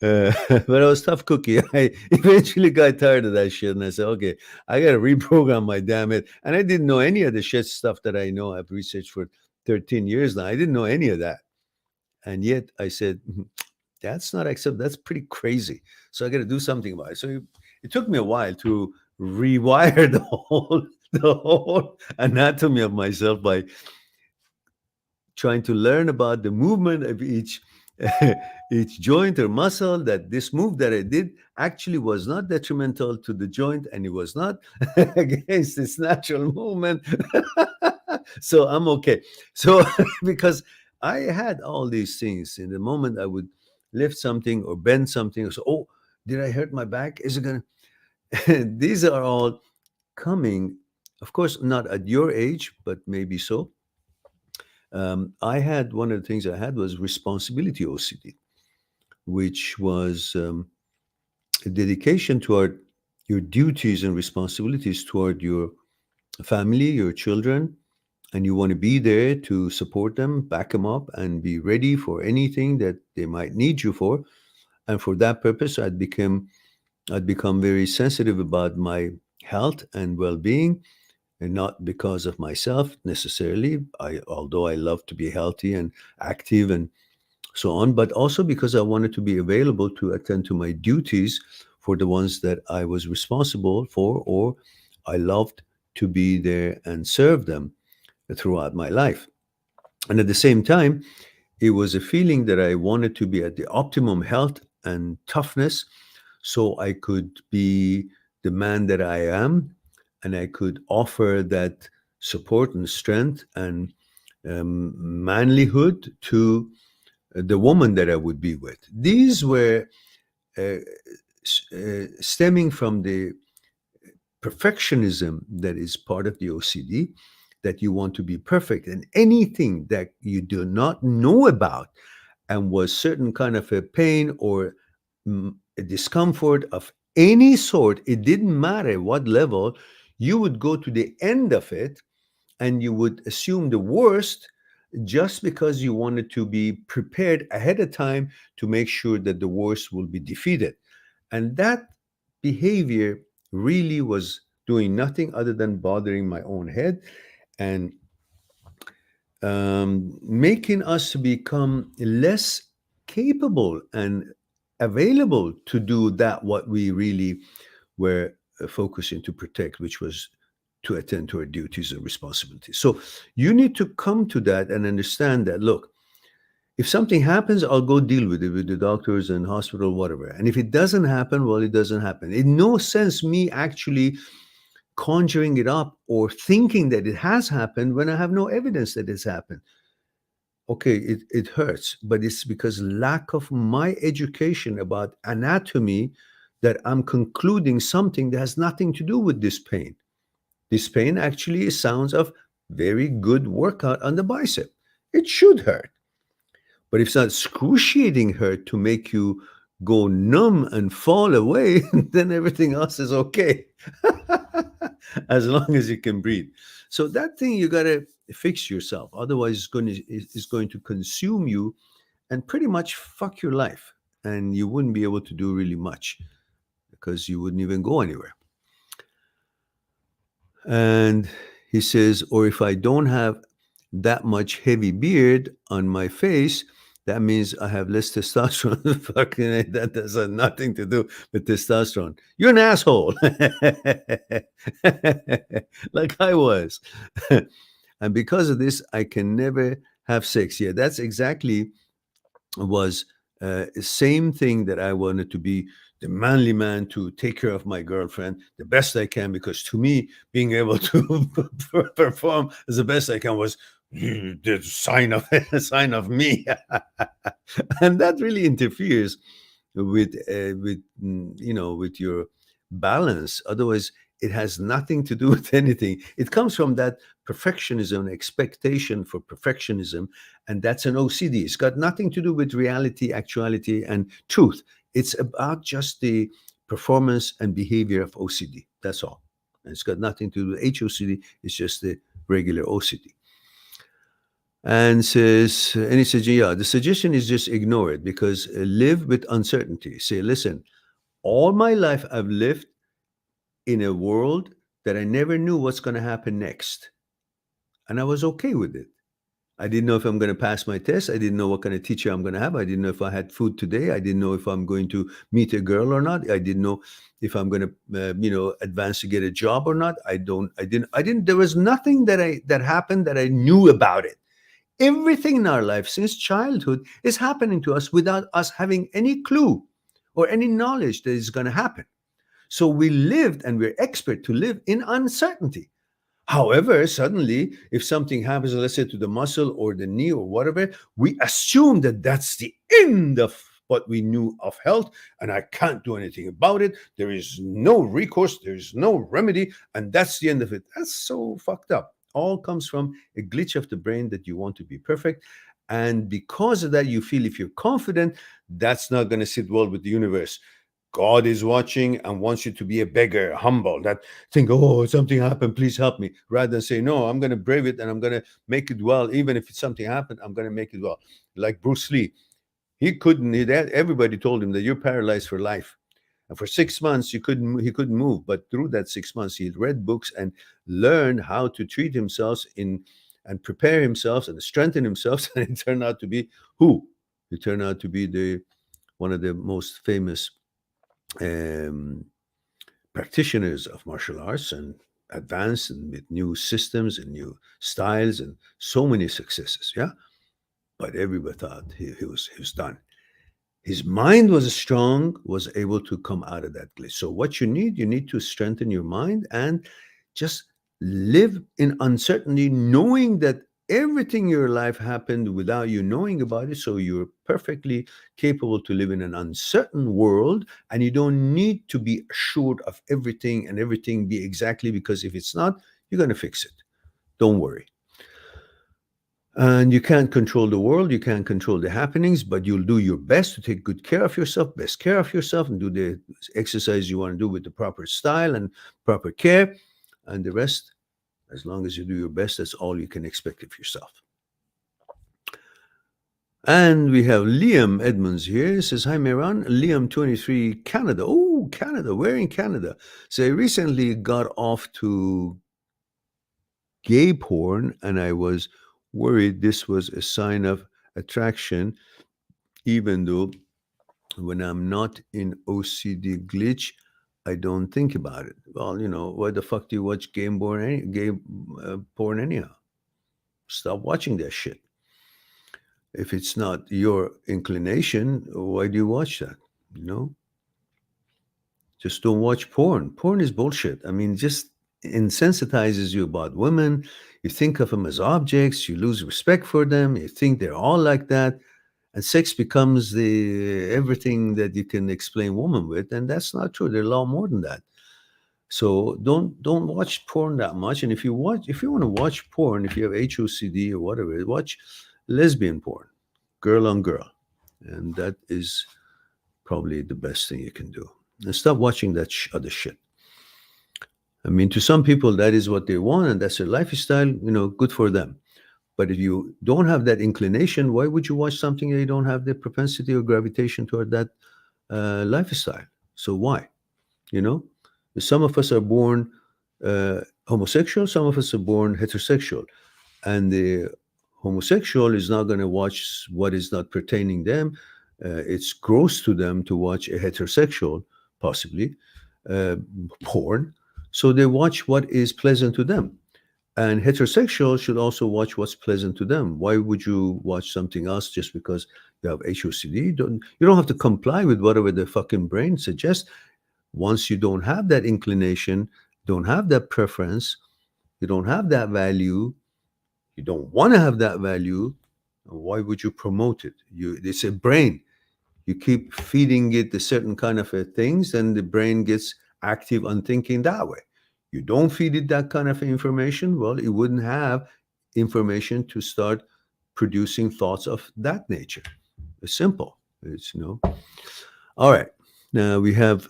Speaker 1: But I was tough cookie. I eventually got tired of that shit, and I said, "Okay, I got to reprogram my damn it." And I didn't know any of the shit stuff that I know. I've researched for 13 years now. I didn't know any of that, and yet I said, that's not acceptable. That's pretty crazy. So I got to do something about it. So it took me a while to rewire the whole anatomy of myself by trying to learn about the movement of each each joint or muscle, that this move that I did actually was not detrimental to the joint, and it was not against its natural movement. So I'm okay. So because I had all these things, in the moment I would lift something or bend something, so, oh, did I hurt my back? Is it gonna these are all coming, of course, not at your age, but maybe so. I had, one of the things I had was responsibility OCD, which was a dedication toward your duties and responsibilities toward your family, your children, and you want to be there to support them, back them up, and be ready for anything that they might need you for. And for that purpose, I'd become very sensitive about my health and well-being, and not because of myself necessarily. Although I love to be healthy and active and so on, but also because I wanted to be available to attend to my duties for the ones that I was responsible for, or I loved to be there and serve them throughout my life. And at the same time, it was a feeling that I wanted to be at the optimum health and toughness, so I could be the man that I am, and I could offer that support and strength and manlyhood to the woman that I would be with. These were uh, stemming from the perfectionism that is part of the OCD, that you want to be perfect. And anything that you do not know about and was certain kind of a pain or a discomfort of any sort, it didn't matter what level, you would go to the end of it, and you would assume the worst, just because you wanted to be prepared ahead of time to make sure that the worst will be defeated. And that behavior really was doing nothing other than bothering my own head, and making us become less capable and available to do that what we really were focusing to protect, which was to attend to our duties and responsibilities. So you need to come to that and understand that, look, if something happens, I'll go deal with it with the doctors and hospital, whatever. And if it doesn't happen, well, it doesn't happen. In no sense me actually conjuring it up or thinking that it has happened when I have no evidence that it's happened. Okay, it hurts, but it's because lack of my education about anatomy that I'm concluding something that has nothing to do with this pain. This pain actually sounds of very good workout on the bicep. It should hurt. But if it's not excruciating hurt to make you go numb and fall away, then everything else is okay. As long as you can breathe. So that thing you gotta fix yourself. Otherwise it's going to consume you and pretty much fuck your life. And you wouldn't be able to do really much because you wouldn't even go anywhere. And he says, or if I don't have that much heavy beard on my face, that means I have less testosterone. Fucking, that has nothing to do with testosterone. You're an asshole. Like I was. And because of this, I can never have sex. Yeah, that's exactly was same thing that I wanted to be the manly man to take care of my girlfriend the best I can, because to me, being able to perform as the best I can was the sign of a sign of me, and that really interferes with your balance. Otherwise, it has nothing to do with anything. It comes from that perfectionism, expectation for perfectionism, and that's an OCD. It's got nothing to do with reality, actuality, and truth. It's about just the performance and behavior of OCD. That's all. And it's got nothing to do with HOCD. It's just the regular OCD. And says, and he says, yeah, the suggestion is just ignore it, because live with uncertainty. Say, listen, all my life I've lived in a world that I never knew what's going to happen next. And I was okay with it. I didn't know if I'm going to pass my test. I didn't know what kind of teacher I'm going to have. I didn't know if I had food today. I didn't know if I'm going to meet a girl or not. I didn't know if I'm going to, advance to get a job or not. I didn't. There was nothing that happened that I knew about it. Everything in our life since childhood is happening to us without us having any clue or any knowledge that it's going to happen. So we lived, and we're expert to live in uncertainty. However, suddenly, if something happens, let's say to the muscle or the knee or whatever, we assume that that's the end of what we knew of health, and I can't do anything about it. There is no recourse, there is no remedy, and that's the end of it. That's so fucked up. All comes from a glitch of the brain that you want to be perfect. And because of that, you feel if you're confident, that's not going to sit well with the universe. God is watching and wants you to be a beggar, humble, that think, oh, something happened, please help me, rather than say, no, I'm going to brave it and I'm going to make it well. Even if something happened, I'm going to make it well. Like Bruce Lee, he couldn't, everybody told him that you're paralyzed for life. And for 6 months, he couldn't move. But through that 6 months, he read books and learned how to treat himself and prepare himself and strengthen himself. And it turned out to be who? It turned out to be one of the most famous practitioners of martial arts, and advanced and with new systems and new styles and so many successes. Yeah. But everybody thought he was done. His mind was strong, was able to come out of that glitch. So what you need to strengthen your mind and just live in uncertainty, knowing that everything in your life happened without you knowing about it. So you're perfectly capable to live in an uncertain world, and you don't need to be assured of everything and everything be exactly, because if it's not, you're going to fix it. Don't worry. And you can't control the world, you can't control the happenings, but you'll do your best to take good care of yourself, best care of yourself, and do the exercise you want to do with the proper style and proper care. And the rest, as long as you do your best, that's all you can expect of yourself. And we have Liam Edmonds here. He says, hi, Mehran. Liam, 23, Canada. Oh, Canada. Where in Canada? So I recently got off to gay porn, and I was worried this was a sign of attraction, even though when I'm not in OCD glitch, I don't think about it. Well, why the fuck do you watch gay porn anyhow? Stop watching that shit. If it's not your inclination, why do you watch that? Just don't watch porn. Porn is bullshit. I mean, just insensitizes you about women. You think of them as objects. You lose respect for them. You think they're all like that. And sex becomes the everything that you can explain woman with. And that's not true. There's a lot more than that. So don't watch porn that much. And if you want to watch porn, if you have HOCD or whatever, watch lesbian porn, girl on girl. And that is probably the best thing you can do. And stop watching that other shit. I mean, to some people, that is what they want, and that's their lifestyle, good for them. But if you don't have that inclination, why would you watch something that you don't have the propensity or gravitation toward that lifestyle? So why? Some of us are born homosexual, some of us are born heterosexual. And the homosexual is not going to watch what is not pertaining them. It's gross to them to watch a heterosexual, possibly, uh, porn. So they watch what is pleasant to them. And heterosexuals should also watch what's pleasant to them. Why would you watch something else just because you have HOCD? You don't have to comply with whatever the fucking brain suggests. Once you don't have that inclination, don't have that preference, you don't have that value, you don't want to have that value, why would you promote it? It's a brain. You keep feeding it the certain kind of things, and the brain gets active on thinking that way. You don't feed it that kind of information, well, it wouldn't have information to start producing thoughts of that nature. It's simple. It's, you know. All right. Now we have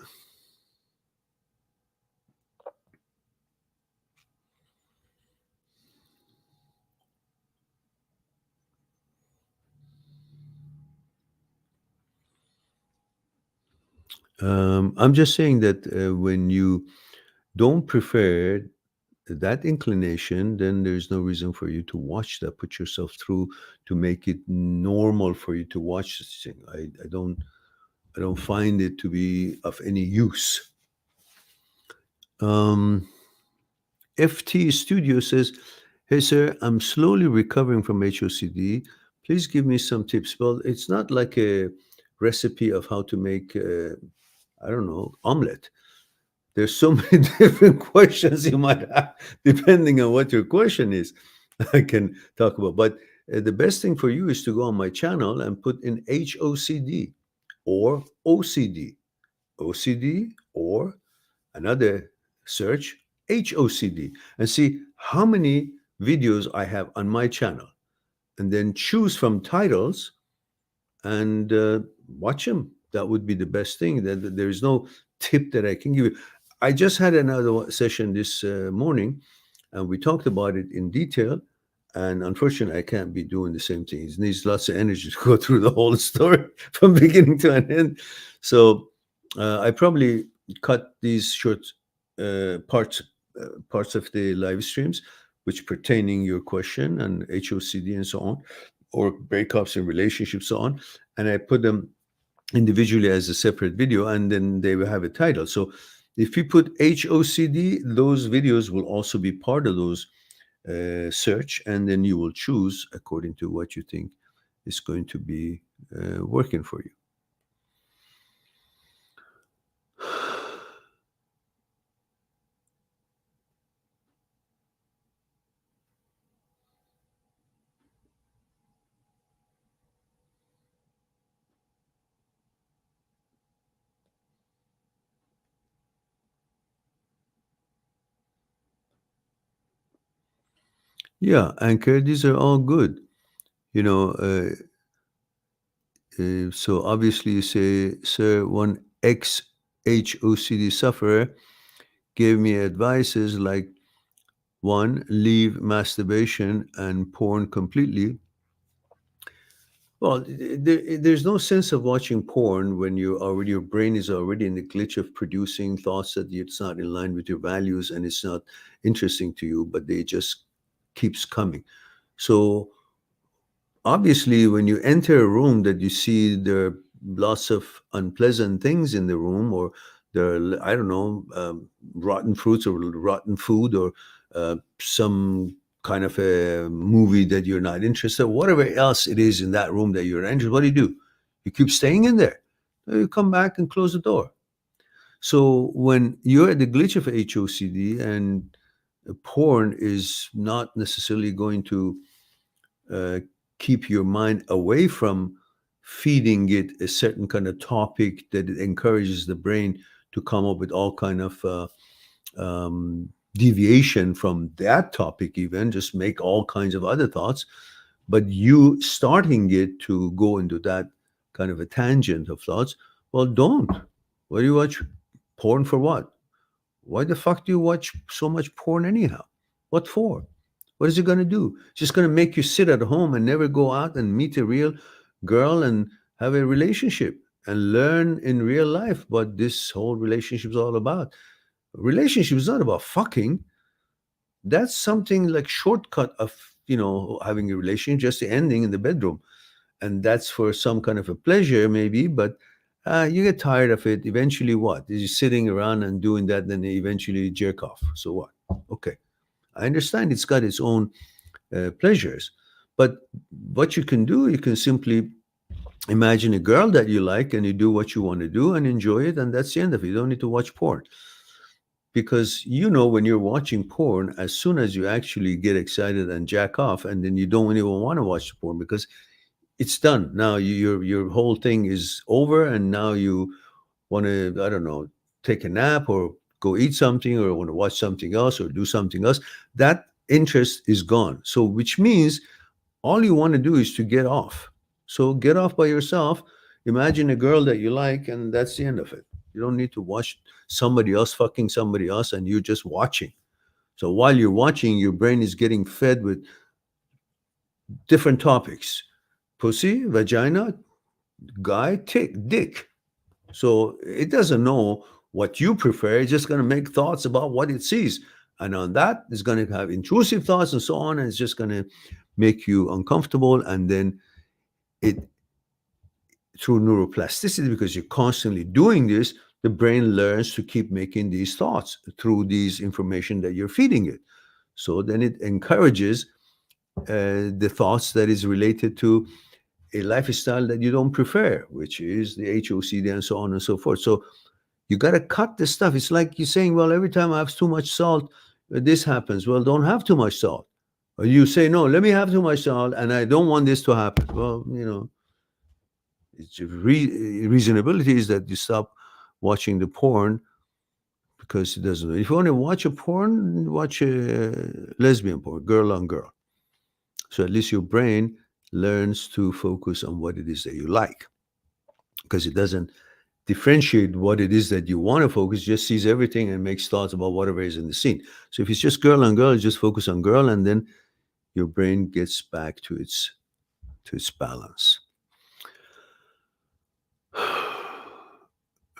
Speaker 1: I'm just saying that when you don't prefer that inclination, then there's no reason for you to watch that. Put yourself through to make it normal for you to watch this thing. I don't find it to be of any use. FT Studio says, "Hey sir, I'm slowly recovering from HOCD. Please give me some tips." Well, it's not like a recipe of how to make I don't know, omelet. There's so many different questions you might have, depending on what your question is. I can talk about, but the best thing for you is to go on my channel and put in HOCD or OCD, OCD or another search HOCD, and see how many videos I have on my channel, and then choose from titles and watch them. That would be the best thing. There is no tip that I can give you. I just had another session this morning, and we talked about it in detail. And unfortunately, I can't be doing the same thing. It needs lots of energy to go through the whole story from beginning to an end. So I probably cut these short parts of the live streams, which pertaining your question and HOCD and so on, or breakups and relationships, so on, and I put them individually as a separate video, and then they will have a title. So if you put HOCD, those videos will also be part of those search, and then you will choose according to what you think is going to be working for you. Yeah, Anchor, these are all good. You know, so obviously you say, sir, one ex-HOCD sufferer gave me advices like, one, leave masturbation and porn completely. Well, there's no sense of watching porn when your brain is already in the glitch of producing thoughts that it's not in line with your values and it's not interesting to you, but they just keeps coming. So obviously, when you enter a room that you see there are lots of unpleasant things in the room, or there are, I don't know, rotten fruits or rotten food, or some kind of a movie that you're not interested, whatever else it is in that room that you're interested, what do? You keep staying in there. You come back and close the door. So when you're at the glitch of HOCD, and porn is not necessarily going to uh, keep your mind away from feeding it a certain kind of topic that it encourages the brain to come up with all kind of deviation from that topic, even just make all kinds of other thoughts, but you starting it to go into that kind of a tangent of thoughts, well, don't. What do you watch porn for? What? Why the fuck do you watch so much porn anyhow? What for? What is it going to do? It's just going to make you sit at home and never go out and meet a real girl and have a relationship and learn in real life what this whole relationship is all about. Relationship is not about fucking. That's something like shortcut of having a relationship, just ending in the bedroom. And that's for some kind of a pleasure, maybe, but you get tired of it. Eventually, what? You're sitting around and doing that, then they eventually jerk off. So what? Okay. I understand it's got its own pleasures. But what you can do, you can simply imagine a girl that you like and you do what you want to do and enjoy it, and that's the end of it. You don't need to watch porn. Because when you're watching porn, as soon as you actually get excited and jack off, and then you don't even want to watch the porn because it's done. Now your whole thing is over, and now you want to, I don't know, take a nap or go eat something or want to watch something else or do something else. That interest is gone. So which means all you want to do is to get off. So get off by yourself. Imagine a girl that you like, and that's the end of it. You don't need to watch somebody else fucking somebody else, and you're just watching. So while you're watching, your brain is getting fed with different topics: pussy, vagina, guy, dick. So it doesn't know what you prefer. It's just going to make thoughts about what it sees. And on that, it's going to have intrusive thoughts and so on. And it's just going to make you uncomfortable. And then it, through neuroplasticity, because you're constantly doing this, the brain learns to keep making these thoughts through these information that you're feeding it. So then it encourages the thoughts that is related to a lifestyle that you don't prefer, which is the HOCD and so on and so forth. So you got to cut the stuff. It's like you're saying, well, every time I have too much salt, this happens. Well, don't have too much salt. Or you say, no, let me have too much salt, and I don't want this to happen. Well, it's reasonability is that you stop watching the porn because it doesn't. If you want to watch a porn, watch a lesbian porn, girl on girl. So at least your brain learns to focus on what it is that you like, because it doesn't differentiate what it is that you want to focus, just sees everything and makes thoughts about whatever is in the scene. So if it's just girl on girl, just focus on girl, and then your brain gets back to its balance.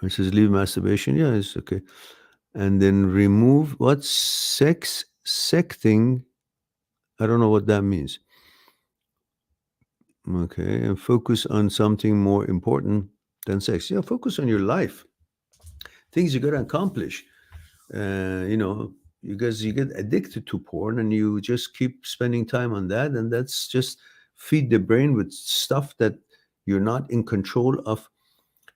Speaker 1: It says leave masturbation. Yeah, it's okay. And then remove what? Sexting. I don't know what that means. Okay, and focus on something more important than sex. Yeah, focus on your life, things you got to accomplish. Because you get addicted to porn and you just keep spending time on that, and that's just feed the brain with stuff that you're not in control of.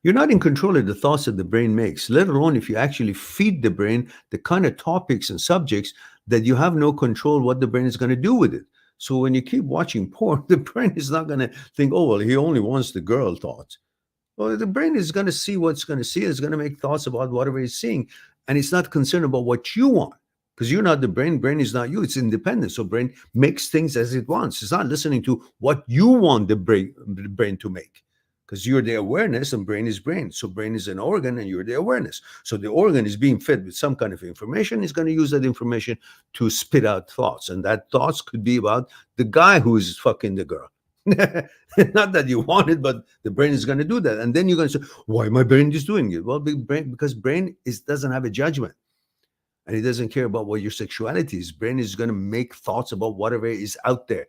Speaker 1: You're not in control of the thoughts that the brain makes, let alone if you actually feed the brain the kind of topics and subjects that you have no control what the brain is going to do with it. So when you keep watching porn, the brain is not going to think, oh, well, he only wants the girl thoughts. Well, the brain is going to see what's going to see. It's going to make thoughts about whatever it's seeing. And it's not concerned about what you want, because you're not the brain. Brain is not you. It's independent. So brain makes things as it wants. It's not listening to what you want the brain to make, because you're the awareness and brain is brain. So brain is an organ and you're the awareness. So the organ is being fed with some kind of information. It's going to use that information to spit out thoughts. And that thoughts could be about the guy who is fucking the girl. Not that you want it, but the brain is going to do that. And then you're going to say, why my brain is doing it? Well, because brain doesn't have a judgment. And it doesn't care about what your sexuality is. Brain is going to make thoughts about whatever is out there.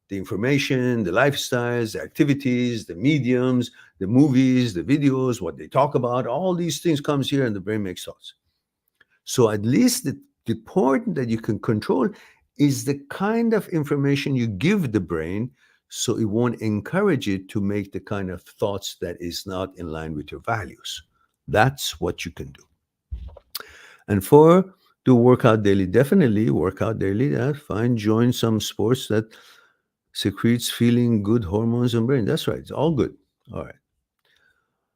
Speaker 1: The information, the lifestyles, the activities, the mediums, the movies, the videos, what they talk about, all these things comes here and the brain makes thoughts. So at least the point that you can control is the kind of information you give the brain, so it won't encourage it to make the kind of thoughts that is not in line with your values. That's what you can do. And do workout daily. Definitely workout daily. That's fine. Join some sports that secretes feeling good hormones in brain. That's right. It's all good. All right.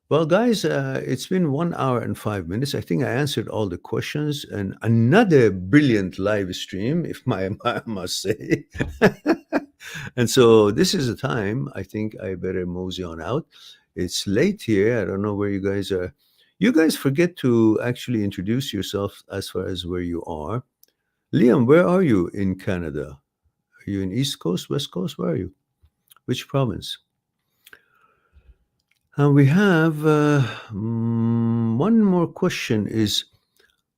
Speaker 1: Well, guys, it's been 1 hour and 5 minutes. I think I answered all the questions, and another brilliant live stream, if I must say. And so this is the time I think I better mosey on out. It's late here. I don't know where you guys are. You guys forget to actually introduce yourself as far as where you are. Liam, where are you in Canada? Are you in East Coast, West Coast? Where are you? Which province? And we have one more question is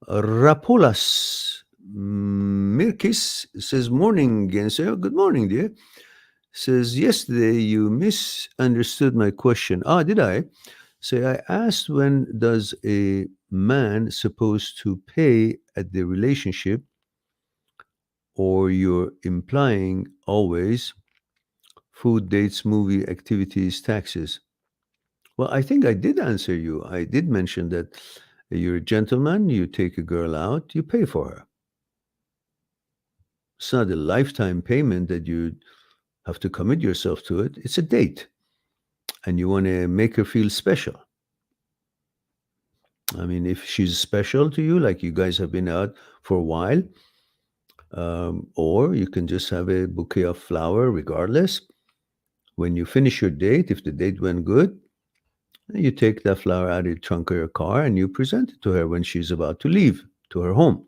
Speaker 1: Rapulas Mirkis says, morning, Genser. Good morning, dear. Says, yesterday you misunderstood my question. Ah, did I? Say, I asked, when does a man supposed to pay at the relationship, or you're implying always food, dates, movie, activities, taxes? Well, I think I did answer you. I did mention that you're a gentleman, you take a girl out, you pay for her. It's not a lifetime payment that you have to commit yourself to it. It's a date, and you want to make her feel special. I mean, if she's special to you, like you guys have been out for a while, or you can just have a bouquet of flower regardless. When you finish your date, if the date went good, you take that flower out of the trunk of your car and you present it to her when she's about to leave to her home.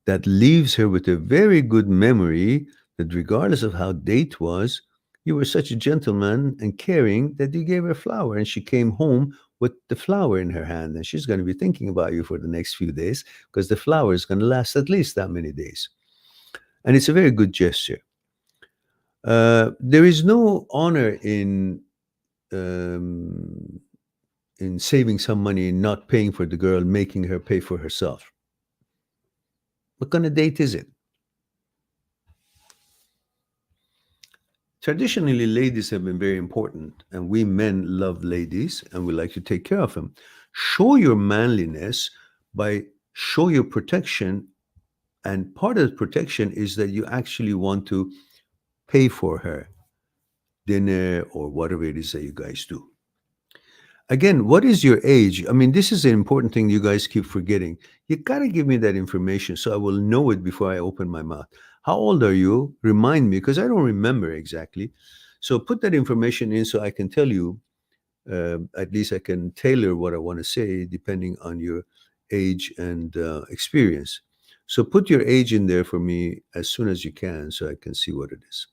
Speaker 1: That leaves her with a very good memory that regardless of how date was, you were such a gentleman and caring that you gave her a flower, and she came home with the flower in her hand, and she's going to be thinking about you for the next few days because the flower is going to last at least that many days. And it's a very good gesture. There is no honor um, in saving some money and not paying for the girl, making her pay for herself. What kind of date is it? Traditionally, ladies have been very important, and we men love ladies and we like to take care of them. Show your manliness by show your protection, and part of the protection is that you actually want to pay for her dinner or whatever it is that you guys do. Again, what is your age? I mean, this is an important thing you guys keep forgetting. You got to give me that information so I will know it before I open my mouth. How old are you? Remind me, because I don't remember exactly. So put that information in so I can tell you, at least I can tailor what I want to say depending on your age and experience. So put your age in there for me as soon as you can so I can see what it is.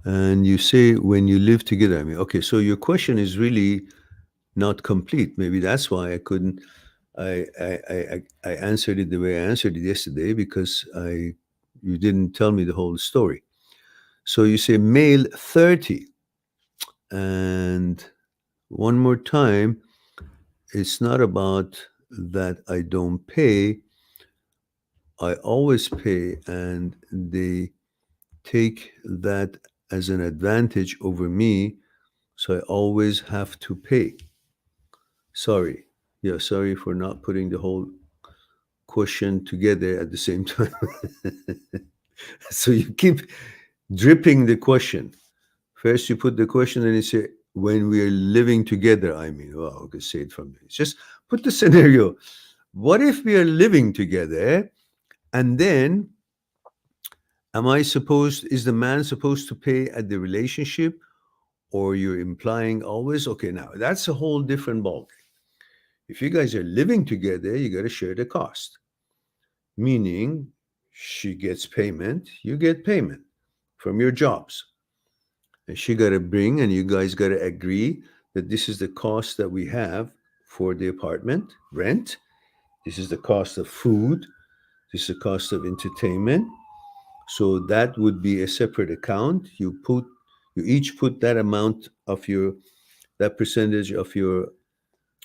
Speaker 1: And you say when you live together. I mean, okay, so your question is really not complete. Maybe that's why I couldn't. I answered it the way I answered it yesterday because you didn't tell me the whole story. So you say male 30, and one more time, it's not about that I don't pay. I always pay, and they take that as an advantage over me. So I always have to pay. Sorry. Yeah, sorry for not putting the whole question together at the same time. So you keep dripping the question. First, you put the question and you say, when we are living together, I mean, well, I could say it from there. Just put the scenario. What if we are living together and then is the man supposed to pay at the relationship, or you're implying always? Okay, now that's a whole different ballgame. If you guys are living together, you got to share the cost, meaning she gets payment, you get payment from your jobs. And she got to bring, and you guys got to agree that this is the cost that we have for the apartment rent. This is the cost of food. This is the cost of entertainment. So that would be a separate account. You each put that amount of that percentage of your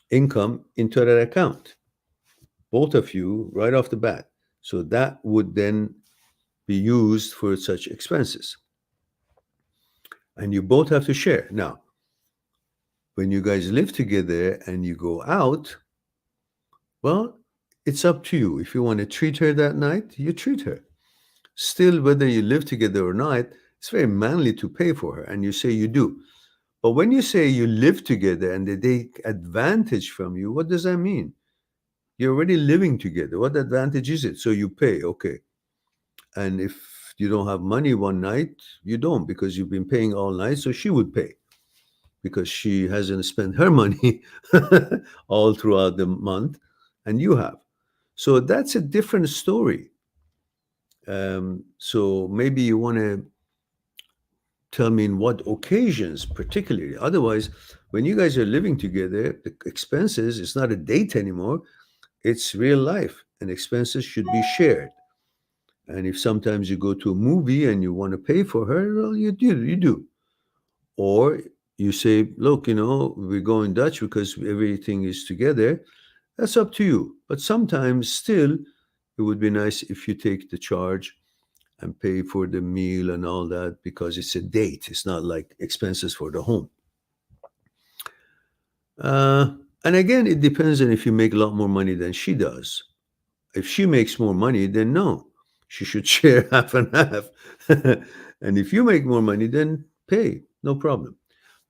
Speaker 1: income into that account, both of you, right off the bat. So that would then be used for such expenses. And you both have to share. Now, when you guys live together and you go out, well, it's up to you. If you want to treat her that night, you treat her. Still, whether you live together or not, it's very manly to pay for her, and you say you do. But when you say you live together and they take advantage from you, what does that mean? You're already living together. What advantage is it? So you pay, okay. And if you don't have money one night, you don't, because you've been paying all night, so she would pay because she hasn't spent her money all throughout the month, and you have. So that's a different story. So maybe you want to tell me in what occasions particularly. Otherwise, when you guys are living together, the expenses, it's not a date anymore, it's real life, and expenses should be shared. And if sometimes you go to a movie and you want to pay for her, well, you do. Or you say, look, we're going Dutch because everything is together. That's up to you. But sometimes still, it would be nice if you take the charge and pay for the meal and all that, because it's a date. It's not like expenses for the home. And again, it depends on if you make a lot more money than she does. If she makes more money, then no, she should share half and half. And if you make more money, then pay, no problem.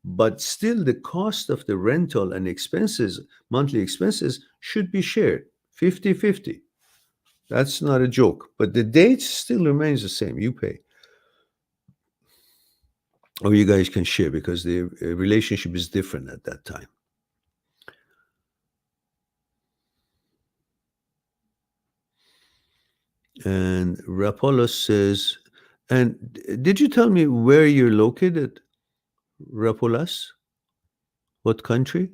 Speaker 1: But still, the cost of the rental and expenses, monthly expenses, should be shared 50-50. That's not a joke. But the date still remains the same. You pay. Or you guys can share, because the relationship is different at that time. And Rapolos says, and did you tell me where you're located, Rapolas? What country?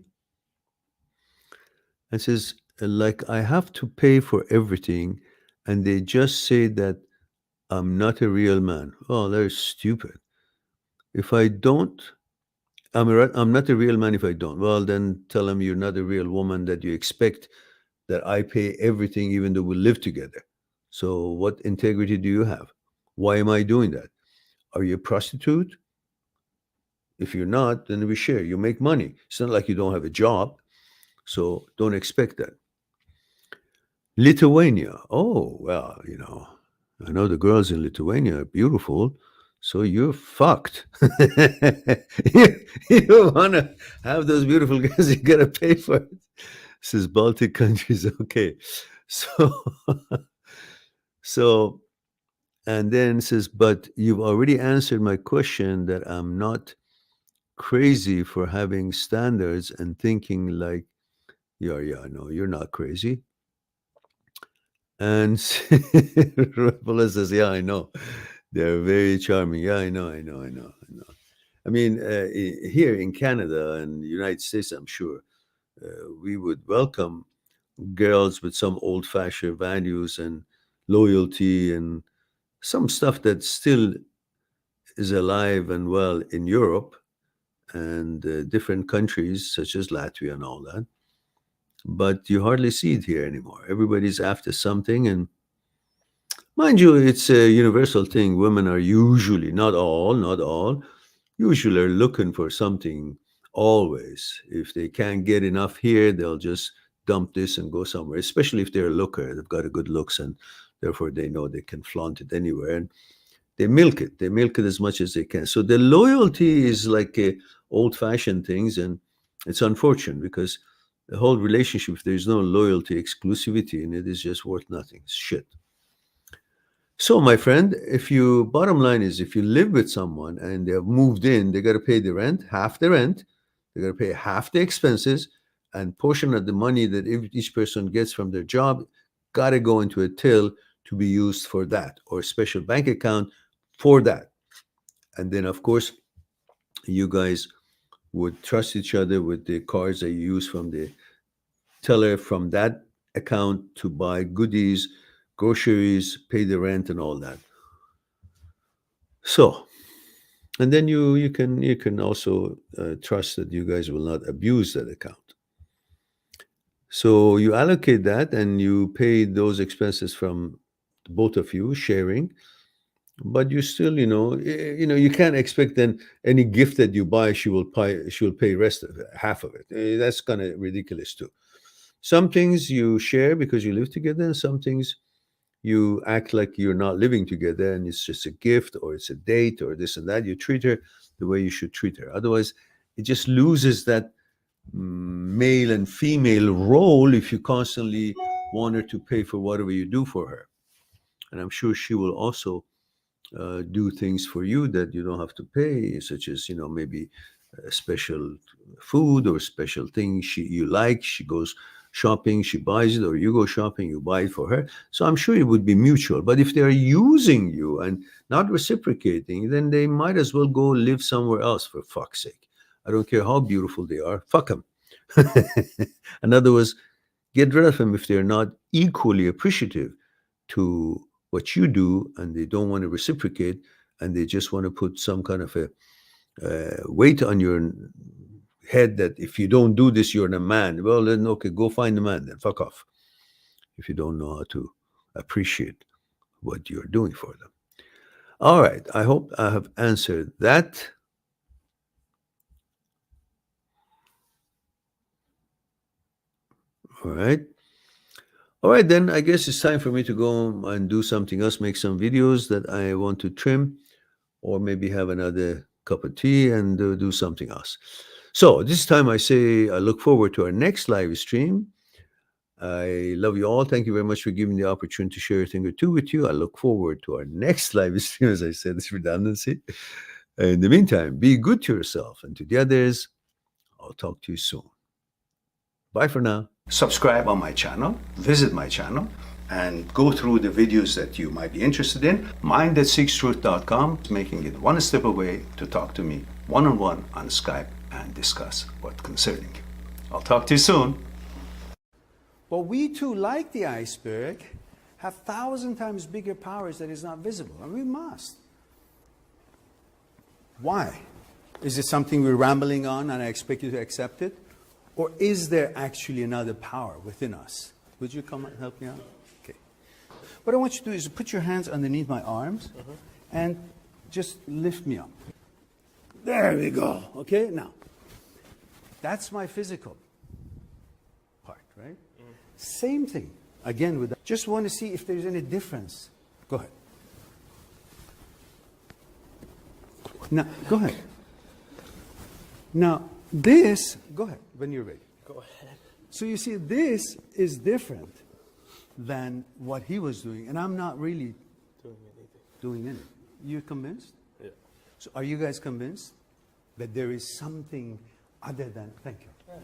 Speaker 1: And says, like, I have to pay for everything, and they just say that I'm not a real man. Oh, they're stupid. If I don't, I'm not a real man if I don't. Well, then tell them you're not a real woman, that you expect that I pay everything even though we live together. So what integrity do you have? Why am I doing that? Are you a prostitute? If you're not, then we share. You make money. It's not like you don't have a job. So don't expect that. Lithuania. Oh, well, I know the girls in Lithuania are beautiful. So you're fucked. You want to have those beautiful girls, you got to pay for it. Says Baltic countries. Okay. So, so, and then says, but you've already answered my question that I'm not crazy for having standards and thinking like, yeah, no, you're not crazy. And Rapola says, yeah, I know. They're very charming. Yeah, I know. I mean, here in Canada and the United States, I'm sure we would welcome girls with some old-fashioned values and loyalty and some stuff that still is alive and well in Europe and different countries such as Latvia and all that. But you hardly see it here anymore. Everybody's after something, and mind you, it's a universal thing. Women are usually, not all, usually are looking for something always. If they can't get enough here, they'll just dump this and go somewhere, especially if they're a looker. They've got a good looks, and therefore they know they can flaunt it anywhere. And they milk it. They milk it as much as they can. So the loyalty is like a old-fashioned things, and it's unfortunate because the whole relationship, if there's no loyalty, exclusivity in it, is just worth nothing. It's shit. So, my friend, bottom line is, if you live with someone and they have moved in, they got to pay the rent, half the rent, they got to pay half the expenses, and portion of the money that each person gets from their job got to go into a till to be used for that, or a special bank account for that. And then, of course, you guys would trust each other with the cards that you use from the teller from that account to buy goodies, groceries, pay the rent, and all that. So, and then you can also trust that you guys will not abuse that account. So you allocate that and you pay those expenses from both of you sharing, but you still, you can't expect then any gift that you buy she will pay rest of it, half of it. That's kind of ridiculous too. Some things you share because you live together, and some things you act like you're not living together and it's just a gift or it's a date or this and that. You treat her the way you should treat her. Otherwise, it just loses that male and female role if you constantly want her to pay for whatever you do for her. And I'm sure she will also do things for you that you don't have to pay, such as, special food or special things you like. She goes shopping, she buys it, or you go shopping, you buy it for her. So I'm sure it would be mutual. But if they're using you and not reciprocating, then they might as well go live somewhere else, for fuck's sake. I don't care how beautiful they are. Fuck them. In other words, get rid of them if they're not equally appreciative to what you do and they don't want to reciprocate and they just want to put some kind of a weight on your head that if you don't do this, you're a man. Well, then, okay, go find a man then. Fuck off. If you don't know how to appreciate what you're doing for them. All right. I hope I have answered that. All right. All right, then I guess it's time for me to go and do something else, make some videos that I want to trim, or maybe have another cup of tea and do something else. So this time I say I look forward to our next live stream. I love you all. Thank you very much for giving me the opportunity to share a thing or two with you. I look forward to our next live stream, as I said, it's redundancy. In the meantime, be good to yourself and to the others. I'll talk to you soon. Bye for now. Subscribe on my channel, visit my channel, and go through the videos that you might be interested in. Mind@seekstruth.com is making it one step away to talk to me one-on-one on Skype and discuss what's concerning you. I'll talk to you soon. But we too, like the iceberg, have 1,000 times bigger powers that is not visible, and we must. Why? Is it something we're rambling on and I expect you to accept it? Or is there actually another power within us? Would you come and help me out? Okay. What I want you to do is put your hands underneath my arms and just lift me up. There we go. Okay, now, that's my physical part, right? Same thing, again, with that. Just want to see if there's any difference. Go ahead. Now, go ahead. Now, this, go ahead, when you're ready.
Speaker 2: Go ahead.
Speaker 1: So you see, this is different than what he was doing, and I'm not really doing anything. You convinced?
Speaker 2: Yeah.
Speaker 1: So are you guys convinced that there is something other than, thank you.
Speaker 2: Yeah.